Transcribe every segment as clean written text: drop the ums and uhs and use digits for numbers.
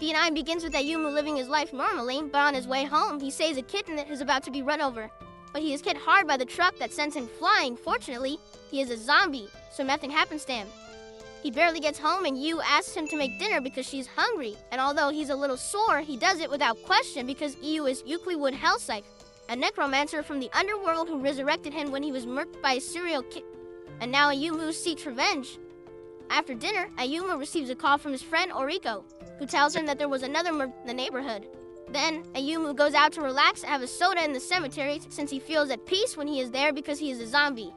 B9 begins with Ayumu living his life normally, but on his way home, he saves a kitten that is about to be run over. But he is hit hard by the truck that sends him flying. Fortunately, he is a zombie, so nothing happens to him. He barely gets home and Yu asks him to make dinner because she's hungry, and although he's a little sore, he does it without question because Yu is Euclidwood Hellscythe, a necromancer from the underworld who resurrected him when he was murked by a serial killer. And now Ayumu seeks revenge. After dinner, Ayumu receives a call from his friend Oriko, who tells him that there was another murder in the neighborhood. Then, Ayumu goes out to relax and have a soda in the cemetery since he feels at peace when he is there because he is a zombie.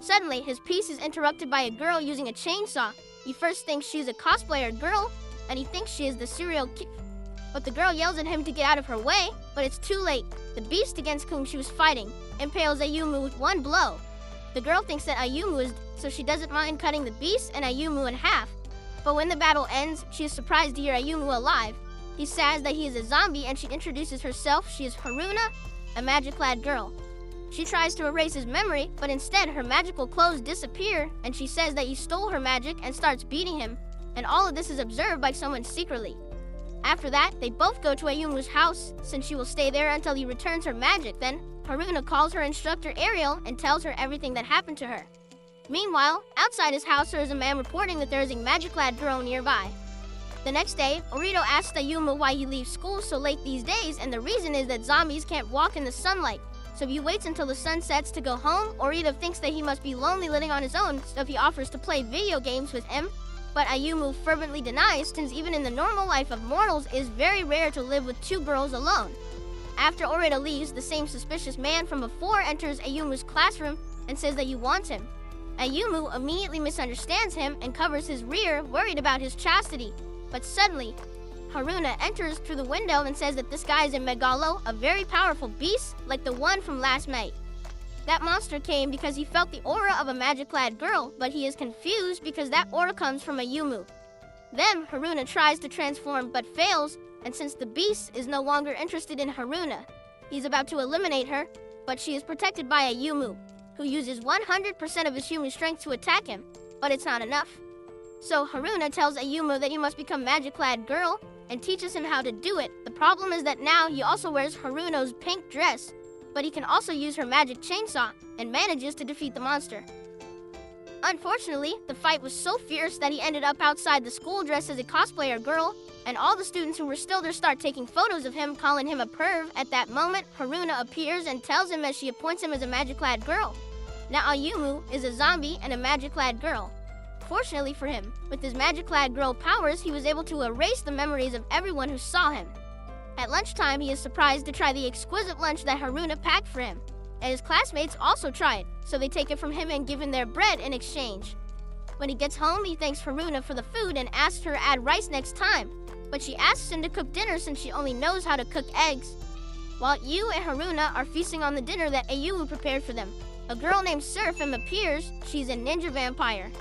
Suddenly, his peace is interrupted by a girl using a chainsaw. He first thinks she's a cosplayer girl, and he thinks she is the serial killer. But the girl yells at him to get out of her way, but it's too late. The beast against whom she was fighting impales Ayumu with one blow. The girl thinks that Ayumu is dead, so she doesn't mind cutting the beast and Ayumu in half. But when the battle ends, she is surprised to hear Ayumu alive. He says that he is a zombie and she introduces herself. She is Haruna, a magic-clad girl. She tries to erase his memory, but instead her magical clothes disappear and she says that he stole her magic and starts beating him. And all of this is observed by someone secretly. After that, they both go to Ayumu's house since she will stay there until he returns her magic. Then, Haruna calls her instructor Ariel and tells her everything that happened to her. Meanwhile, outside his house there is a man reporting that there is a magic-clad girl nearby. The next day, Orito asks Ayumu why he leaves school so late these days, and the reason is that zombies can't walk in the sunlight. So he waits until the sun sets to go home. Orito thinks that he must be lonely living on his own, so he offers to play video games with him. But Ayumu fervently denies, since even in the normal life of mortals, it is very rare to live with two girls alone. After Orito leaves, the same suspicious man from before enters Ayumu's classroom and says that he wants him. Ayumu immediately misunderstands him and covers his rear, worried about his chastity. But suddenly, Haruna enters through the window and says that this guy is a Megalo, a very powerful beast like the one from last night. That monster came because he felt the aura of a magic-clad girl, but he is confused because that aura comes from Ayumu. Then Haruna tries to transform but fails, and since the beast is no longer interested in Haruna, he's about to eliminate her, but she is protected by Ayumu, who uses 100% of his human strength to attack him, but it's not enough. So Haruna tells Ayumu that he must become magic-clad girl and teaches him how to do it. The problem is that now he also wears Haruno's pink dress, but he can also use her magic chainsaw and manages to defeat the monster. Unfortunately, the fight was so fierce that he ended up outside the school dressed as a cosplayer girl, and all the students who were still there start taking photos of him, calling him a perv. At that moment, Haruna appears and tells him that she appoints him as a magic-clad girl. Now Ayumu is a zombie and a magic-clad girl. Fortunately for him, with his magic-clad girl powers, he was able to erase the memories of everyone who saw him. At lunchtime, he is surprised to try the exquisite lunch that Haruna packed for him. And his classmates also try it, so they take it from him and give him their bread in exchange. When he gets home, he thanks Haruna for the food and asks her to add rice next time. But she asks him to cook dinner since she only knows how to cook eggs. While Yu and Haruna are feasting on the dinner that Ayumu prepared for them, a girl named Seraphim appears. She's a ninja vampire.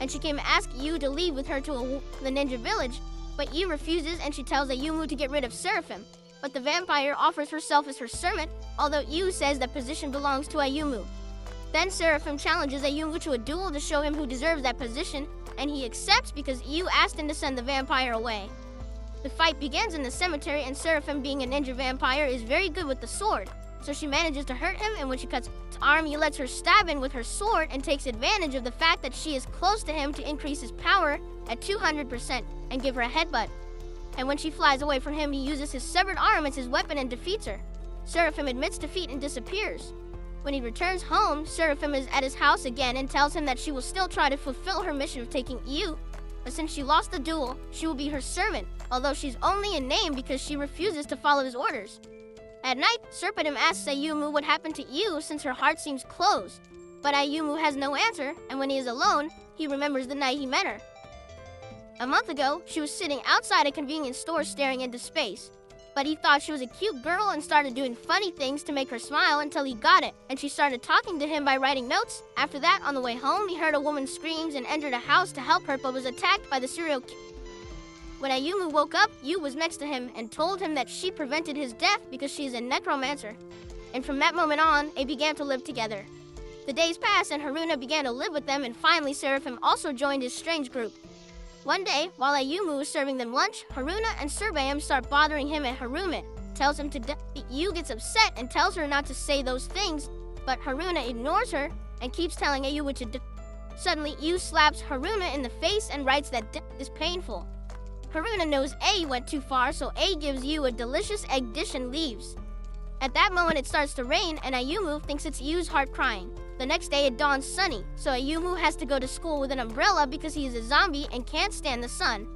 And she came to ask Yu to leave with her to the ninja village, but Yu refuses and she tells Ayumu to get rid of Seraphim. But the vampire offers herself as her servant, although Yu says that position belongs to Ayumu. Then Seraphim challenges Ayumu to a duel to show him who deserves that position, and he accepts because Yu asked him to send the vampire away. The fight begins in the cemetery, and Seraphim, being a ninja vampire, is very good with the sword. So she manages to hurt him, and when she cuts his arm, he lets her stab him with her sword and takes advantage of the fact that she is close to him to increase his power at 200% and give her a headbutt. And when she flies away from him, he uses his severed arm as his weapon and defeats her. Seraphim admits defeat and disappears. When he returns home, Seraphim is at his house again and tells him that she will still try to fulfill her mission of taking Yu, but since she lost the duel, she will be her servant, although she's only in name because she refuses to follow his orders. At night, Serpidum asks Ayumu what happened to Yu since her heart seems closed. But Ayumu has no answer, and when he is alone, he remembers the night he met her. A month ago, she was sitting outside a convenience store staring into space. But he thought she was a cute girl and started doing funny things to make her smile until he got it, and she started talking to him by writing notes. After that, on the way home, he heard a woman screams and entered a house to help her but was attacked by the serial killer. When Ayumu woke up, Yu was next to him and told him that she prevented his death because she is a necromancer. And from that moment on, they began to live together. The days passed and Haruna began to live with them, and finally Seraphim also joined his strange group. One day, while Ayumu is serving them lunch, Haruna and Surbayam start bothering him, and Haruna tells him to Yu gets upset and tells her not to say those things, but Haruna ignores her and keeps telling Ayumu to Suddenly, Yu slaps Haruna in the face and writes that is painful. Haruna knows A went too far, so A gives Yu a delicious egg dish and leaves. At that moment, it starts to rain, and Ayumu thinks it's Yu's heart crying. The next day, it dawns sunny, so Ayumu has to go to school with an umbrella because he is a zombie and can't stand the sun.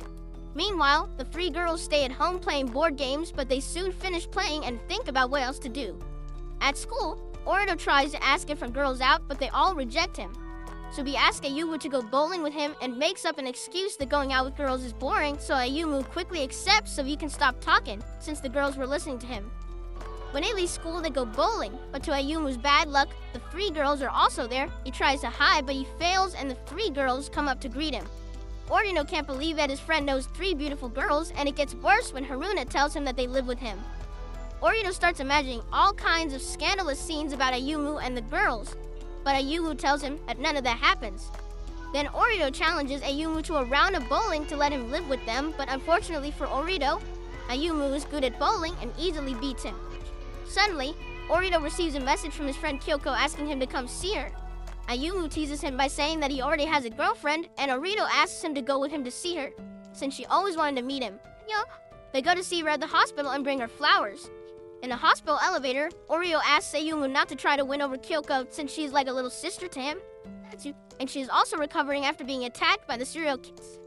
Meanwhile, the three girls stay at home playing board games, but they soon finish playing and think about what else to do. At school, Orito tries to ask different girls out, but they all reject him. So he asks Ayumu to go bowling with him and makes up an excuse that going out with girls is boring, so Ayumu quickly accepts so he can stop talking, since the girls were listening to him. When they leave school, they go bowling, but to Ayumu's bad luck, the three girls are also there. He tries to hide, but he fails, and the three girls come up to greet him. Orito can't believe that his friend knows three beautiful girls, and it gets worse when Haruna tells him that they live with him. Orito starts imagining all kinds of scandalous scenes about Ayumu and the girls, but Ayumu tells him that none of that happens. Then Orito challenges Ayumu to a round of bowling to let him live with them, but unfortunately for Orito, Ayumu is good at bowling and easily beats him. Suddenly, Orito receives a message from his friend Kyoko asking him to come see her. Ayumu teases him by saying that he already has a girlfriend, and Orito asks him to go with him to see her, since she always wanted to meet him. They go to see her at the hospital and bring her flowers. In the hospital elevator, Oreo asks Ayumu not to try to win over Kyoko since she's like a little sister to him, and she is also recovering after being attacked by the serial killers.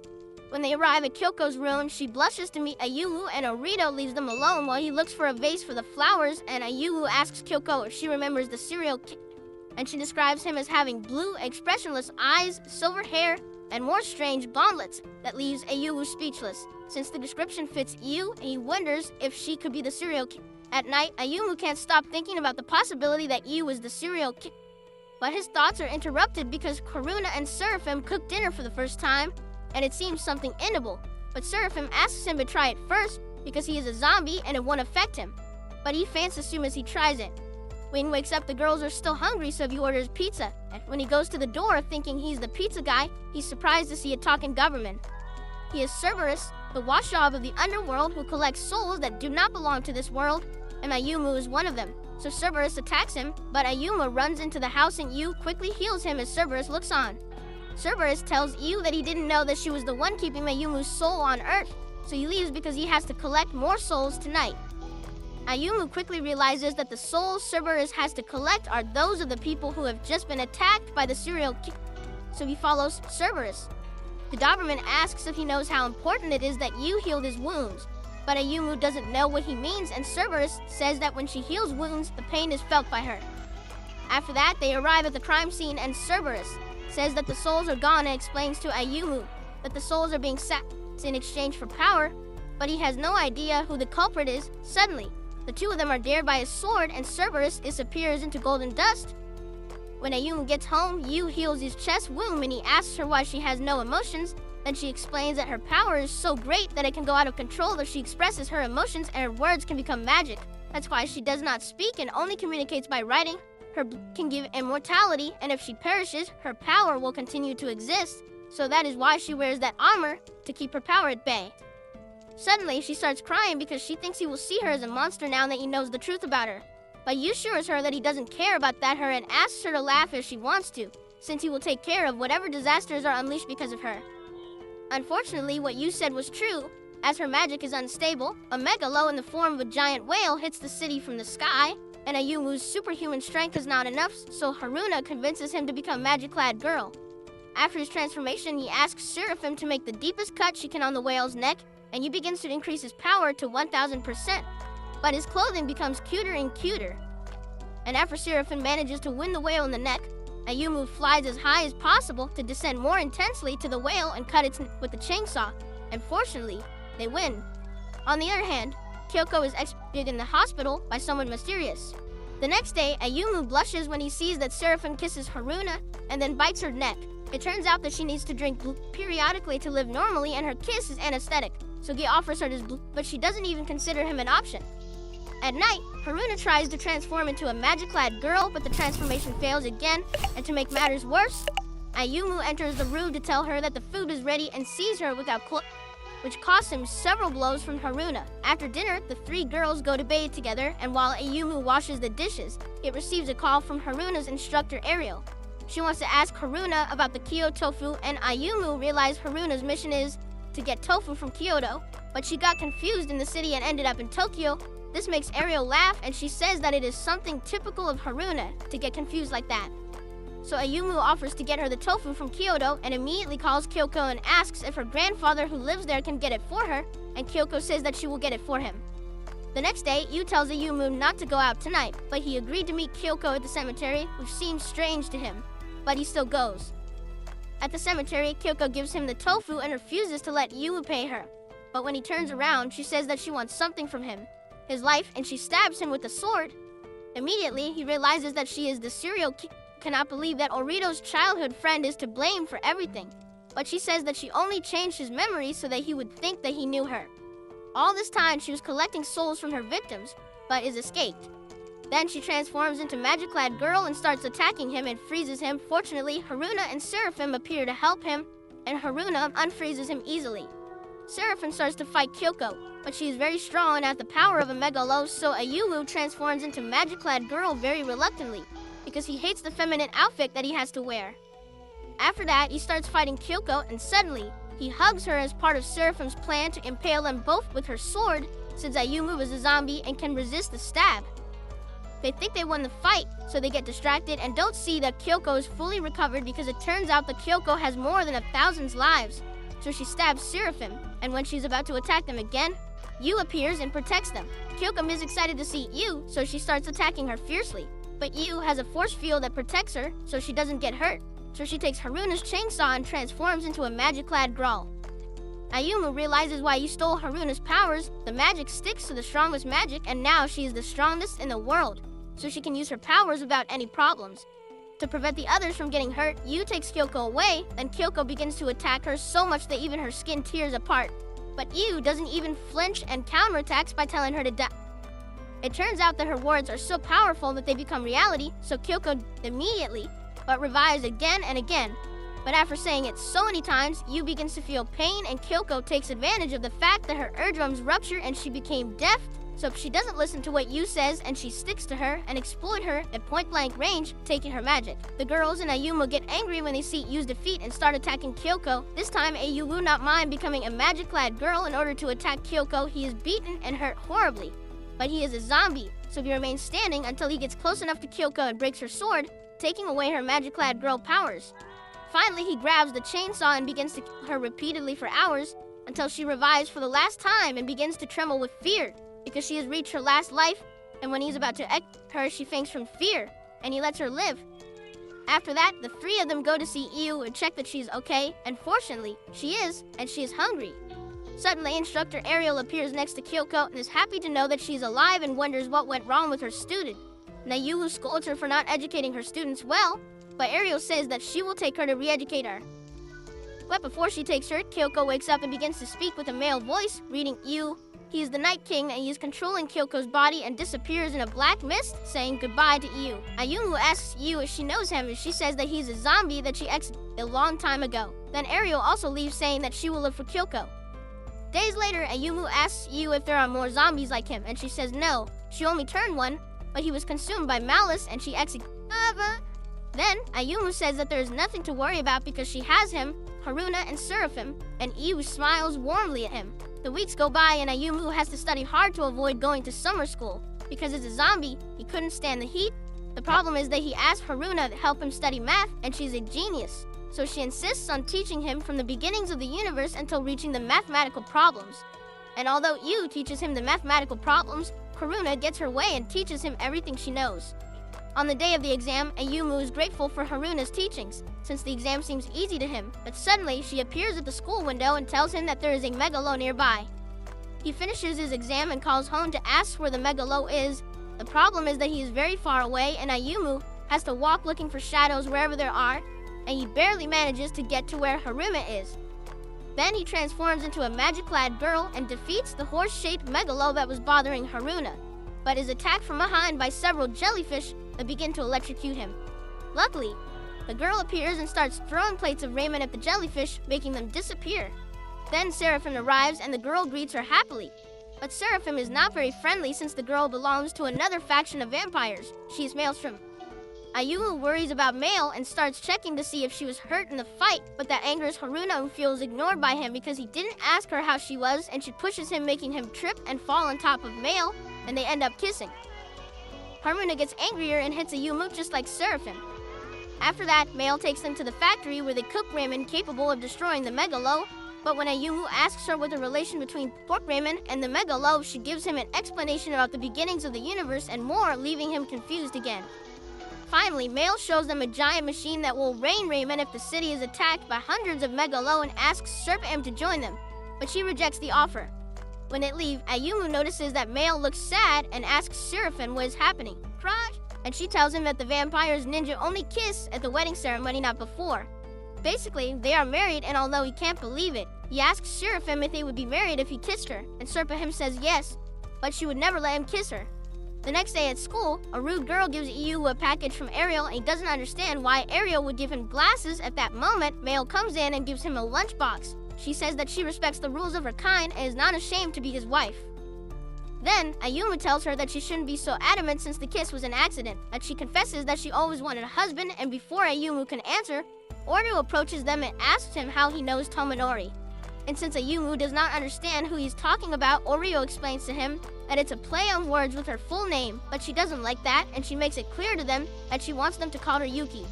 When they arrive at Kyoko's room, she blushes to meet Ayumu, and Orito leaves them alone while he looks for a vase for the flowers, and Ayumu asks Kyoko if she remembers the serial killer, and she describes him as having blue, expressionless eyes, silver hair, and more strange gauntlets that leaves Ayumu speechless. Since the description fits Yu, he wonders if she could be the serial killer. At night, Ayumu can't stop thinking about the possibility that Yu was the serial killer. But his thoughts are interrupted because Karuna and Seraphim cook dinner for the first time, and it seems something inedible. But Seraphim asks him to try it first because he is a zombie and it won't affect him. But he faints as soon as he tries it. When he wakes up, the girls are still hungry, so he orders pizza. And when he goes to the door thinking he's the pizza guy, he's surprised to see a talking government. He is Cerberus, the watchdog of the underworld who collects souls that do not belong to this world, and Ayumu is one of them. So Cerberus attacks him, but Ayumu runs into the house and Yu quickly heals him as Cerberus looks on. Cerberus tells Yu that he didn't know that she was the one keeping Ayumu's soul on Earth, so he leaves because he has to collect more souls tonight. Ayumu quickly realizes that the souls Cerberus has to collect are those of the people who have just been attacked by the serial killer, so he follows Cerberus. The Doberman asks if he knows how important it is that Yu healed his wounds, but Ayumu doesn't know what he means, and Cerberus says that when she heals wounds, the pain is felt by her. After that, they arrive at the crime scene, and Cerberus says that the souls are gone and explains to Ayumu that the souls are being sacked in exchange for power, but he has no idea who the culprit is. Suddenly, the two of them are dared by a sword, and Cerberus disappears into golden dust. When Ayumu gets home, Yu heals his chest wound and he asks her why she has no emotions. Then she explains that her power is so great that it can go out of control if she expresses her emotions, and her words can become magic. That's why she does not speak and only communicates by writing. Her can give immortality, and if she perishes, her power will continue to exist. So that is why she wears that armor, to keep her power at bay. Suddenly, she starts crying because she thinks he will see her as a monster now that he knows the truth about her. But Yu assures her that he doesn't care about that and asks her to laugh if she wants to, since he will take care of whatever disasters are unleashed because of her. Unfortunately, what Yu said was true. As her magic is unstable, a megalo in the form of a giant whale hits the city from the sky, and Ayumu's superhuman strength is not enough, so Haruna convinces him to become Magic-clad Girl. After his transformation, he asks Seraphim to make the deepest cut she can on the whale's neck, and he begins to increase his power to 1000%. But his clothing becomes cuter and cuter. And after Seraphim manages to win the whale in the neck, Ayumu flies as high as possible to descend more intensely to the whale and cut its neck with the chainsaw, and fortunately, they win. On the other hand, Kyoko is executed in the hospital by someone mysterious. The next day, Ayumu blushes when he sees that Seraphim kisses Haruna and then bites her neck. It turns out that she needs to drink blue periodically to live normally, and her kiss is anesthetic, so he offers her this blue, but she doesn't even consider him an option. At night, Haruna tries to transform into a magic-clad girl, but the transformation fails again, and to make matters worse, Ayumu enters the room to tell her that the food is ready and sees her without clothes, which costs him several blows from Haruna. After dinner, the three girls go to bathe together, and while Ayumu washes the dishes, it receives a call from Haruna's instructor Ariel. She wants to ask Haruna about the Kyoto tofu, and Ayumu realizes Haruna's mission is to get tofu from Kyoto, but she got confused in the city and ended up in Tokyo. This makes Ariel laugh, and she says that it is something typical of Haruna to get confused like that. So Ayumu offers to get her the tofu from Kyoto and immediately calls Kyoko and asks if her grandfather who lives there can get it for her, and Kyoko says that she will get it for him. The next day, Yu tells Ayumu not to go out tonight, but he agreed to meet Kyoko at the cemetery, which seems strange to him, but he still goes. At the cemetery, Kyoko gives him the tofu and refuses to let Yu pay her. But when he turns around, she says that she wants something from him, his life, and she stabs him with a sword. Immediately, he realizes that she is the serial killer. Cannot believe that Orito's childhood friend is to blame for everything, but she says that she only changed his memory so that he would think that he knew her. All this time, she was collecting souls from her victims, but is escaped. Then she transforms into Magic-clad girl and starts attacking him and freezes him. Fortunately, Haruna and Seraphim appear to help him, and Haruna unfreezes him easily. Seraphim starts to fight Kyoko, but she is very strong and has the power of a megalo, so Ayumu transforms into Magic-clad girl very reluctantly, because he hates the feminine outfit that he has to wear. After that, he starts fighting Kyoko, and suddenly, he hugs her as part of Seraphim's plan to impale them both with her sword, since Ayumu is a zombie and can resist the stab. They think they won the fight, so they get distracted and don't see that Kyoko is fully recovered because it turns out that Kyoko has more than 1,000 lives. So she stabs Seraphim, and when she's about to attack them again, Yu appears and protects them. Kyoko is excited to see Yu, so she starts attacking her fiercely. But Yu has a force field that protects her, so she doesn't get hurt. So she takes Haruna's chainsaw and transforms into a magic-clad girl. Ayumu realizes why Yu stole Haruna's powers. The magic sticks to the strongest magic, and now she is the strongest in the world, so she can use her powers without any problems. To prevent the others from getting hurt, Yu takes Kyoko away, then Kyoko begins to attack her so much that even her skin tears apart. But Yu doesn't even flinch and counterattacks by telling her to die. It turns out that her words are so powerful that they become reality, so Kyoko immediately, but revives again and again. But after saying it so many times, Yu begins to feel pain, and Kyoko takes advantage of the fact that her eardrums rupture and she became deaf, so she doesn't listen to what Yu says and she sticks to her and exploit her at point-blank range, taking her magic. The girls and Ayumu get angry when they see Yu's defeat and start attacking Kyoko. This time, Yu will not mind becoming a magic-clad girl in order to attack Kyoko. He is beaten and hurt horribly. But he is a zombie, so he remains standing until he gets close enough to Kyoko and breaks her sword, taking away her magic-clad girl powers. Finally, he grabs the chainsaw and begins to kill her repeatedly for hours until she revives for the last time and begins to tremble with fear because she has reached her last life, and when he's about to execute her, she faints from fear, and he lets her live. After that, the three of them go to see Yu and check that she's okay, and fortunately, she is, and she is hungry. Suddenly, Instructor Ariel appears next to Kyoko and is happy to know that she's alive and wonders what went wrong with her student. Nayuhu scolds her for not educating her students well, but Ariel says that she will take her to re-educate her. But before she takes her, Kyoko wakes up and begins to speak with a male voice, reading Yu. He is the Night King, and he is controlling Kyoko's body and disappears in a black mist, saying goodbye to Yu. Ayumu asks Yu if she knows him, and she says that he's a zombie that she exited a long time ago. Then Ariel also leaves, saying that she will look for Kyoko. Days later, Ayumu asks Yu if there are more zombies like him, and she says no. She only turned one, but he was consumed by malice, and she executed. Then, Ayumu says that there is nothing to worry about because she has him, Haruna, and Seraphim, and Yu smiles warmly at him. The weeks go by, and Ayumu has to study hard to avoid going to summer school. Because as a zombie, he couldn't stand the heat. The problem is that he asked Haruna to help him study math, and she's a genius. So she insists on teaching him from the beginnings of the universe until reaching the mathematical problems. And although Yu teaches him the mathematical problems, Haruna gets her way and teaches him everything she knows. On the day of the exam, Ayumu is grateful for Haruna's teachings, since the exam seems easy to him, but suddenly she appears at the school window and tells him that there is a megalo nearby. He finishes his exam and calls home to ask where the megalo is. The problem is that he is very far away, and Ayumu has to walk looking for shadows wherever there are, and he barely manages to get to where Haruna is. Then he transforms into a magic-clad girl and defeats the horse-shaped megalo that was bothering Haruna, but is attacked from behind by several jellyfish that begin to electrocute him. Luckily, The girl appears and starts throwing plates of ramen at the jellyfish, making them disappear. Then Seraphim arrives and the girl greets her happily. But Seraphim is not very friendly since the girl belongs to another faction of vampires. She is Maelstrom. Ayumu worries about Mael and starts checking to see if she was hurt in the fight, but that angers Haruna, who feels ignored by him because he didn't ask her how she was, and she pushes him, making him trip and fall on top of Mael, and they end up kissing. Haruna gets angrier and hits Ayumu just like Seraphim. After that, Mael takes them to the factory where they cook ramen capable of destroying the Megalo, but when Ayumu asks her what the relation between pork ramen and the Megalo, she gives him an explanation about the beginnings of the universe and more, leaving him confused again. Finally, Mael shows them a giant machine that will rain ramen if the city is attacked by hundreds of Megalo and asks Serpam to join them, but she rejects the offer. When they leave, Ayumu notices that Mael looks sad and asks Seraphim what is happening. Cry! And she tells him that the vampires ninja only kiss at the wedding ceremony, not before. Basically, they are married, and although he can't believe it, he asks Seraphim if they would be married if he kissed her, and Serpam says yes, but she would never let him kiss her. The next day at school, a rude girl gives Iyu a package from Ariel, and he doesn't understand why Ariel would give him glasses. At that moment, Mael comes in and gives him a lunchbox. She says that she respects the rules of her kind and is not ashamed to be his wife. Then, Ayumu tells her that she shouldn't be so adamant since the kiss was an accident, that she confesses that she always wanted a husband, and before Ayumu can answer, Ordo approaches them and asks him how he knows Tomonori. And since Ayumu does not understand who he's talking about, Oreo explains to him that it's a play on words with her full name, but she doesn't like that, and she makes it clear to them that she wants them to call her Yuki.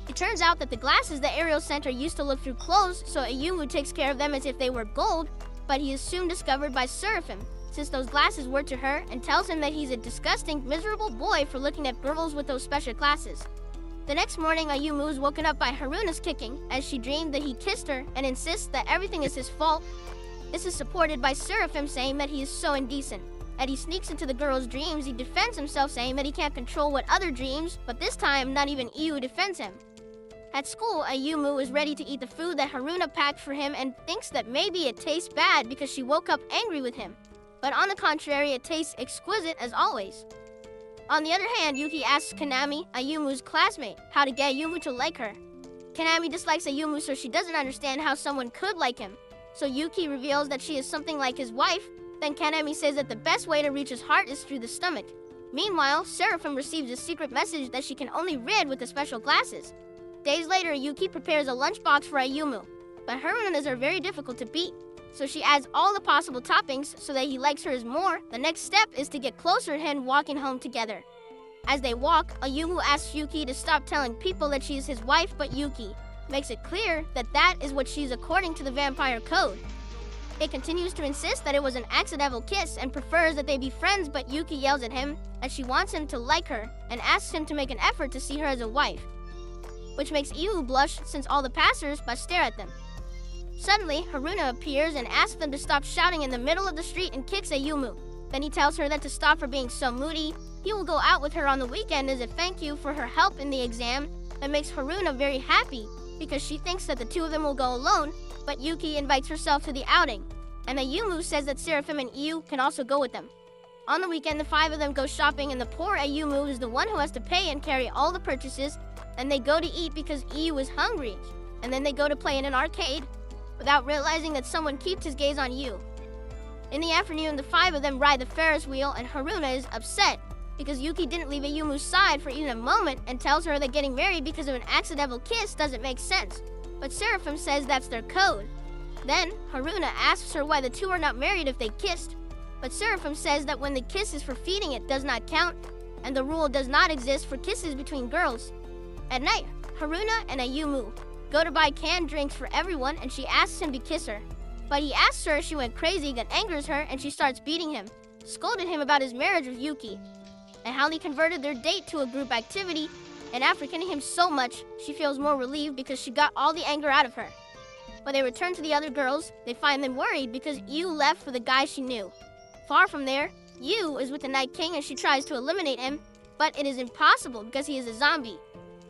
It turns out that the glasses that Ariel sent her used to look through clothes, so Ayumu takes care of them as if they were gold, but he is soon discovered by Seraphim, since those glasses were to her, and tells him that he's a disgusting, miserable boy for looking at girls with those special glasses. The next morning, Ayumu is woken up by Haruna's kicking, as she dreamed that he kissed her, and insists that everything is his fault. This is supported by Seraphim saying that he is so indecent. As he sneaks into the girl's dreams, he defends himself saying that he can't control what other dreams, but this time, not even Iyu defends him. At school, Ayumu is ready to eat the food that Haruna packed for him and thinks that maybe it tastes bad because she woke up angry with him. But on the contrary, it tastes exquisite as always. On the other hand, Yuki asks Kanami, Ayumu's classmate, how to get Ayumu to like her. Kanami dislikes Ayumu, so she doesn't understand how someone could like him. So Yuki reveals that she is something like his wife. Then Kanami says that the best way to reach his heart is through the stomach. Meanwhile, Seraphim receives a secret message that she can only read with the special glasses. Days later, Yuki prepares a lunchbox for Ayumu, but Haruna's are very difficult to beat. So she adds all the possible toppings so that he likes hers more. The next step is to get closer to him walking home together. As they walk, Ayumu asks Yuki to stop telling people that she is his wife, but Yuki makes it clear that that is what she is according to the vampire code. It continues to insist that it was an accidental kiss and prefers that they be friends, but Yuki yells at him that she wants him to like her and asks him to make an effort to see her as a wife, which makes Iyu blush since all the passers-by stare at them. Suddenly, Haruna appears and asks them to stop shouting in the middle of the street and kicks Ayumu. Then he tells her that to stop for being so moody. He will go out with her on the weekend as a thank you for her help in the exam. That makes Haruna very happy because she thinks that the two of them will go alone, but Yuki invites herself to the outing. And Ayumu says that Seraphim and Iyu can also go with them. On the weekend, the five of them go shopping and the poor Ayumu is the one who has to pay and carry all the purchases. And they go to eat because Iyu is hungry. And then they go to play in an arcade, without realizing that someone keeps his gaze on Yu. In the afternoon, the five of them ride the Ferris wheel, and Haruna is upset because Yuki didn't leave Ayumu's side for even a moment and tells her that getting married because of an accidental kiss doesn't make sense. But Seraphim says that's their code. Then, Haruna asks her why the two are not married if they kissed. But Seraphim says that when the kiss is for feeding, it does not count, and the rule does not exist for kisses between girls. At night, Haruna and Ayumu go to buy canned drinks for everyone, and she asks him to kiss her. But he asks her if she went crazy, that angers her, and she starts beating him, scolded him about his marriage with Yuki, and how he converted their date to a group activity, and after killing him so much, she feels more relieved because she got all the anger out of her. When they return to the other girls, they find them worried because Yu left for the guy she knew. Far from there, Yu is with the Night King and she tries to eliminate him, but it is impossible because he is a zombie.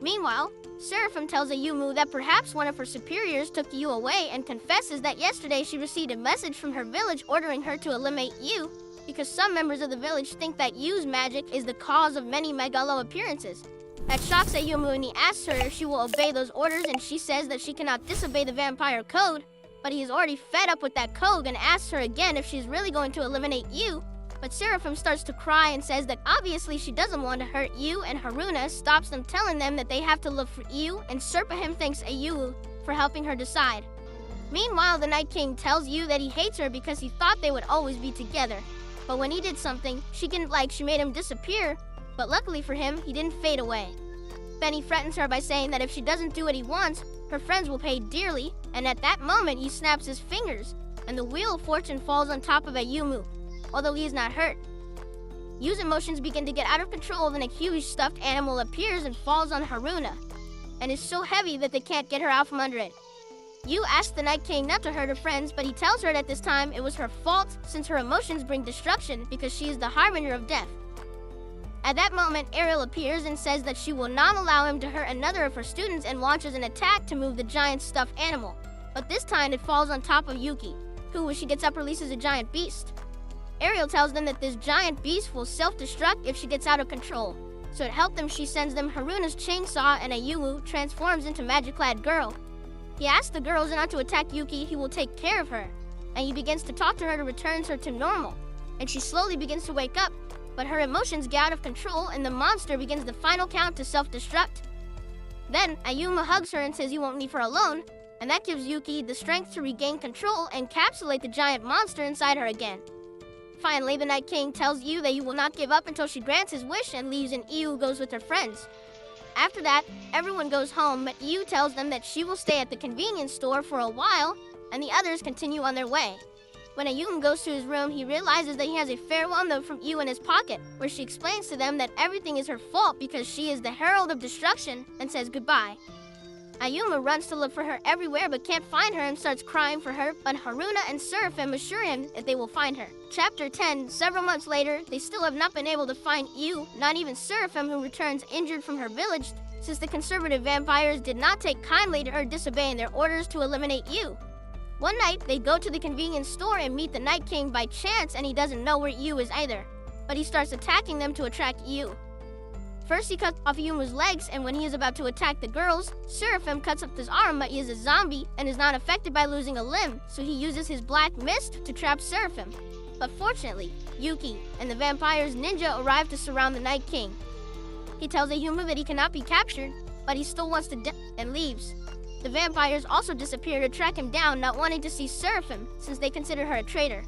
Meanwhile, Seraphim tells Ayumu that perhaps one of her superiors took Yu away and confesses that yesterday she received a message from her village ordering her to eliminate Yu because some members of the village think that Yu's magic is the cause of many megalo appearances. That shocks Ayumu and he asks her if she will obey those orders, and she says that she cannot disobey the vampire code, but he is already fed up with that code and asks her again if she's really going to eliminate Yu. But Seraphim starts to cry and says that obviously she doesn't want to hurt Yu, and Haruna stops them, telling them that they have to look for Yu, and Serpahim thanks Ayumu for helping her decide. Meanwhile, the Night King tells Yu that he hates her because he thought they would always be together. But when he did something she didn't like, she made him disappear, but luckily for him, he didn't fade away. Then he threatens her by saying that if she doesn't do what he wants, her friends will pay dearly, and at that moment he snaps his fingers, and the Wheel of Fortune falls on top of Ayumu, although he is not hurt. Yu's emotions begin to get out of control, then a huge stuffed animal appears and falls on Haruna, and is so heavy that they can't get her out from under it. Yu asks the Night King not to hurt her friends, but he tells her that this time it was her fault since her emotions bring destruction because she is the harbinger of death. At that moment, Ariel appears and says that she will not allow him to hurt another of her students and launches an attack to move the giant stuffed animal. But this time it falls on top of Yuki, who, when she gets up, releases a giant beast. Ariel tells them that this giant beast will self-destruct if she gets out of control. So to help them, she sends them Haruna's chainsaw, and Ayumu transforms into Magic-clad girl. He asks the girls not to attack Yuki, he will take care of her. And he begins to talk to her to return her to normal. And she slowly begins to wake up, but her emotions get out of control and the monster begins the final count to self-destruct. Then, Ayumu hugs her and says he won't leave her alone, and that gives Yuki the strength to regain control and encapsulate the giant monster inside her again. Finally, the Night King tells Yu that he will not give up until she grants his wish and leaves, and Yu goes with her friends. After that, everyone goes home, but Yu tells them that she will stay at the convenience store for a while, and the others continue on their way. When Ayumu goes to his room, he realizes that he has a farewell note from Yu in his pocket, where she explains to them that everything is her fault because she is the herald of destruction, and says goodbye. Ayumu runs to look for her everywhere but can't find her and starts crying for her, but Haruna and Seraphim assure him that they will find her. Chapter 10, several months later, they still have not been able to find Yu, not even Seraphim, who returns injured from her village, since the conservative vampires did not take kindly to her disobeying their orders to eliminate Yu. One night, they go to the convenience store and meet the Night King by chance, and he doesn't know where Yu is either, but he starts attacking them to attract Yu. First, he cuts off Yumu's legs, and when he is about to attack the girls, Seraphim cuts up his arm, but he is a zombie and is not affected by losing a limb, so he uses his black mist to trap Seraphim. But fortunately, Yuki and the vampires ninja arrive to surround the Night King. He tells Ayumu that he cannot be captured, but he still wants to and leaves. The vampires also disappear to track him down, not wanting to see Seraphim, since they consider her a traitor.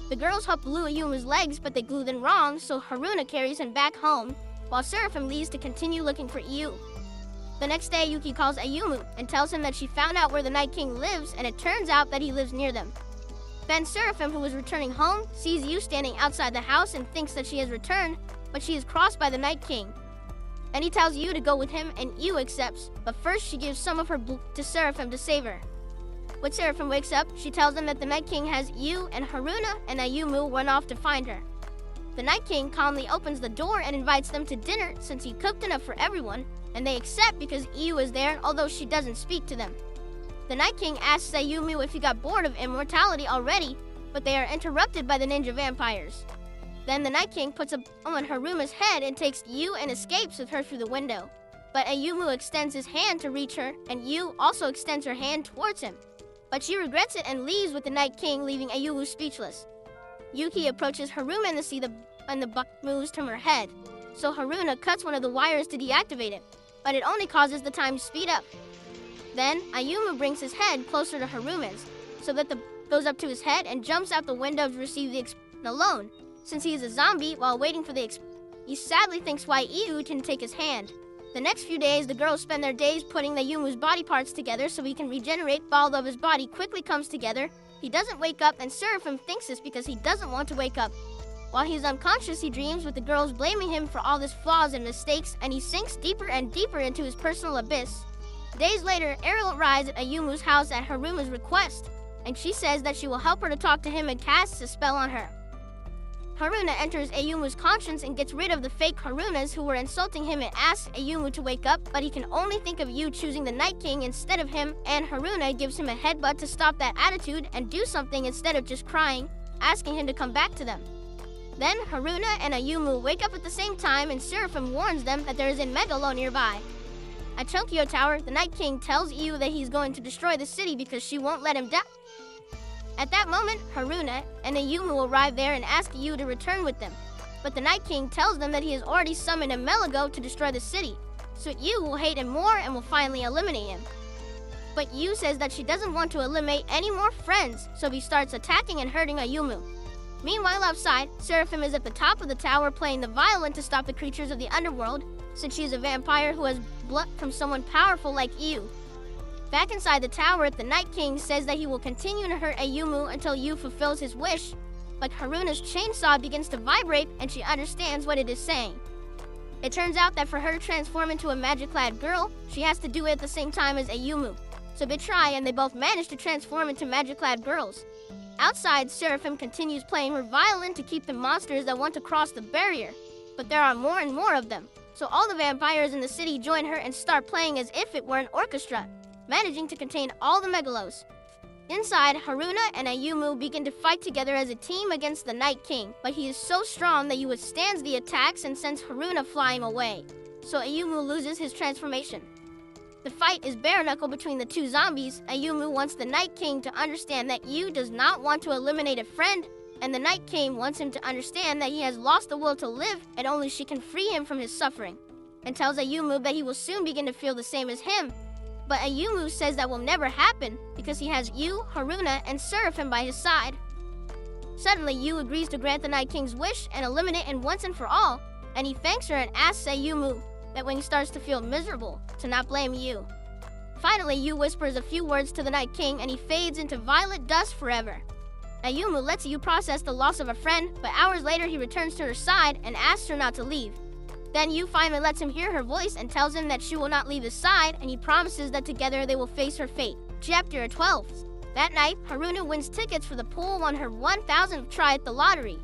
The girls help glue Ayumu's legs, but they glue them wrong, so Haruna carries him back home, while Seraphim leaves to continue looking for Yu. The next day, Yuki calls Ayumu and tells him that she found out where the Night King lives, and it turns out that he lives near them. Then Seraphim, who was returning home, sees Yu standing outside the house and thinks that she has returned, but she is crossed by the Night King. And he tells Yu to go with him, and Yu accepts, but first she gives some of her blood to Seraphim to save her. When Seraphim wakes up, she tells him that the Night King has Yu and Haruna, and Ayumu run off to find her. The Night King calmly opens the door and invites them to dinner since he cooked enough for everyone, and they accept because Yu is there, although she doesn't speak to them. The Night King asks Ayumu if he got bored of immortality already, but they are interrupted by the ninja vampires. Then the Night King puts a bomb on Haruma's head and takes Yu and escapes with her through the window. But Ayumu extends his hand to reach her, and Yu also extends her hand towards him. But she regrets it and leaves with the Night King, leaving Ayumu speechless. Yuki approaches Haruna and the bomb moves from her head, so Haruna cuts one of the wires to deactivate it, but it only causes the time to speed up. Then Ayumu brings his head closer to Haruma's, so that the goes up to his head and jumps out the window to receive the explosion alone. Since he is a zombie, while waiting for the explosion, he sadly thinks why Yu didn't take his hand. The next few days, the girls spend their days putting Ayumu's body parts together so he can regenerate. Although his body quickly comes together, he doesn't wake up, and Seraphim thinks this because he doesn't want to wake up. While he's unconscious, he dreams with the girls blaming him for all his flaws and mistakes, and he sinks deeper and deeper into his personal abyss. Days later, Ariel arrives at Ayumu's house at Haruma's request, and she says that she will help her to talk to him and casts a spell on her. Haruna enters Ayumu's conscience and gets rid of the fake Harunas who were insulting him and asks Ayumu to wake up, but he can only think of Yu choosing the Night King instead of him, and Haruna gives him a headbutt to stop that attitude and do something instead of just crying, asking him to come back to them. Then Haruna and Ayumu wake up at the same time and Seraphim warns them that there is a megalo nearby. At Chokyo Tower, the Night King tells Iu that he's going to destroy the city because she won't let him die. At that moment, Haruna and Ayumu arrive there and ask Iu to return with them. But the Night King tells them that he has already summoned a Melago to destroy the city, so Iu will hate him more and will finally eliminate him. But Iu says that she doesn't want to eliminate any more friends, so he starts attacking and hurting Ayumu. Meanwhile outside, Seraphim is at the top of the tower playing the violin to stop the creatures of the underworld, since she is a vampire who has blood from someone powerful like Iu. Back inside the tower, the Night King says that he will continue to hurt Ayumu until Iu fulfills his wish, but Haruna's chainsaw begins to vibrate and she understands what it is saying. It turns out that for her to transform into a magic-clad girl, she has to do it at the same time as Ayumu. So they try and they both manage to transform into magic-clad girls. Outside, Seraphim continues playing her violin to keep the monsters that want to cross the barrier, but there are more and more of them. So all the vampires in the city join her and start playing as if it were an orchestra, managing to contain all the megalos. Inside, Haruna and Ayumu begin to fight together as a team against the Night King, but he is so strong that he withstands the attacks and sends Haruna flying away. So Ayumu loses his transformation. The fight is bare knuckle between the two zombies. Ayumu wants the Night King to understand that Iu does not want to eliminate a friend, and the Night King wants him to understand that he has lost the will to live and only she can free him from his suffering, and tells Ayumu that he will soon begin to feel the same as him. But Ayumu says that will never happen because he has Iu, Haruna, and Seraphim by his side. Suddenly, Iu agrees to grant the Night King's wish and eliminate him once and for all, and he thanks her and asks Ayumu that when he starts to feel miserable, to not blame Iu. Finally, Iu whispers a few words to the Night King and he fades into violet dust forever. Ayumu lets Iu process the loss of a friend, but hours later he returns to her side and asks her not to leave. Then Iu finally lets him hear her voice and tells him that she will not leave his side, and he promises that together they will face her fate. Chapter 12. That night, Haruna wins tickets for the pool on her 1,000th try at the lottery.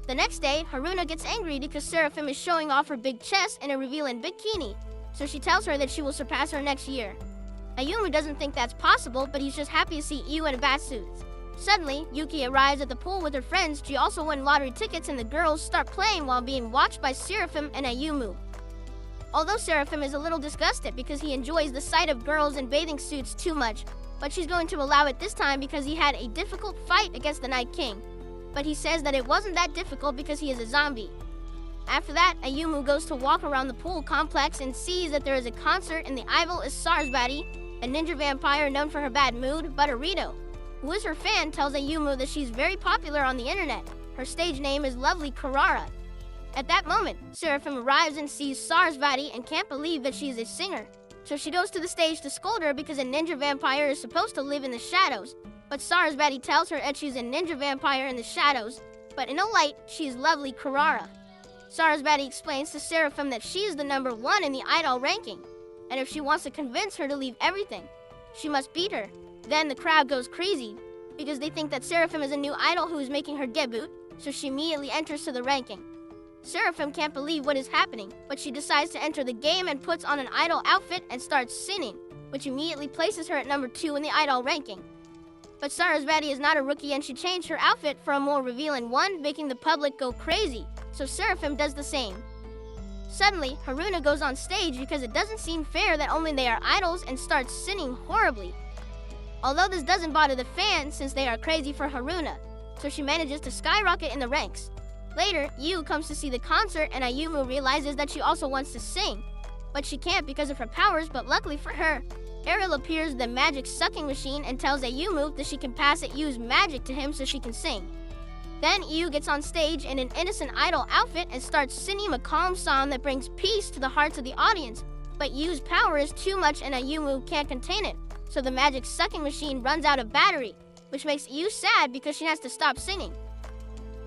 The next day, Haruna gets angry because Seraphim is showing off her big chest in a revealing bikini, so she tells her that she will surpass her next year. Ayumu doesn't think that's possible, but he's just happy to see Iu in a batsuit. Suddenly, Yuki arrives at the pool with her friends. She also won lottery tickets and the girls start playing while being watched by Seraphim and Ayumu. Although Seraphim is a little disgusted because he enjoys the sight of girls in bathing suits too much, but she's going to allow it this time because he had a difficult fight against the Night King. But he says that it wasn't that difficult because he is a zombie. After that, Ayumu goes to walk around the pool complex and sees that there is a concert and the idol is Sarsvati, a ninja vampire known for her bad mood, Butterito, who is her fan, tells Ayumu that she's very popular on the internet. Her stage name is Lovely Carrara. At that moment, Seraphim arrives and sees Sarsvati and can't believe that she is a singer. So she goes to the stage to scold her because a ninja vampire is supposed to live in the shadows. But Sarsvati tells her that she's a ninja vampire in the shadows, but in the light, she is Lovely Carrara. Sarsvati explains to Seraphim that she is the #1 in the idol ranking, and if she wants to convince her to leave everything, she must beat her. Then the crowd goes crazy because they think that Seraphim is a new idol who is making her debut, so she immediately enters to the ranking. Seraphim can't believe what is happening, but she decides to enter the game and puts on an idol outfit and starts singing, which immediately places her at #2 in the idol ranking. But Sarasvati is not a rookie and she changed her outfit for a more revealing one, making the public go crazy, so Seraphim does the same. Suddenly, Haruna goes on stage because it doesn't seem fair that only they are idols and starts singing horribly. Although this doesn't bother the fans since they are crazy for Haruna, so she manages to skyrocket in the ranks. Later, Yu comes to see the concert and Ayumu realizes that she also wants to sing, but she can't because of her powers, but luckily for her, Ariel appears the magic sucking machine and tells Ayumu that she can pass Yu's magic to him so she can sing. Then Yu gets on stage in an innocent idol outfit and starts singing a calm song that brings peace to the hearts of the audience, but Yu's power is too much and Ayumu can't contain it, so the magic sucking machine runs out of battery, which makes Yu sad because she has to stop singing.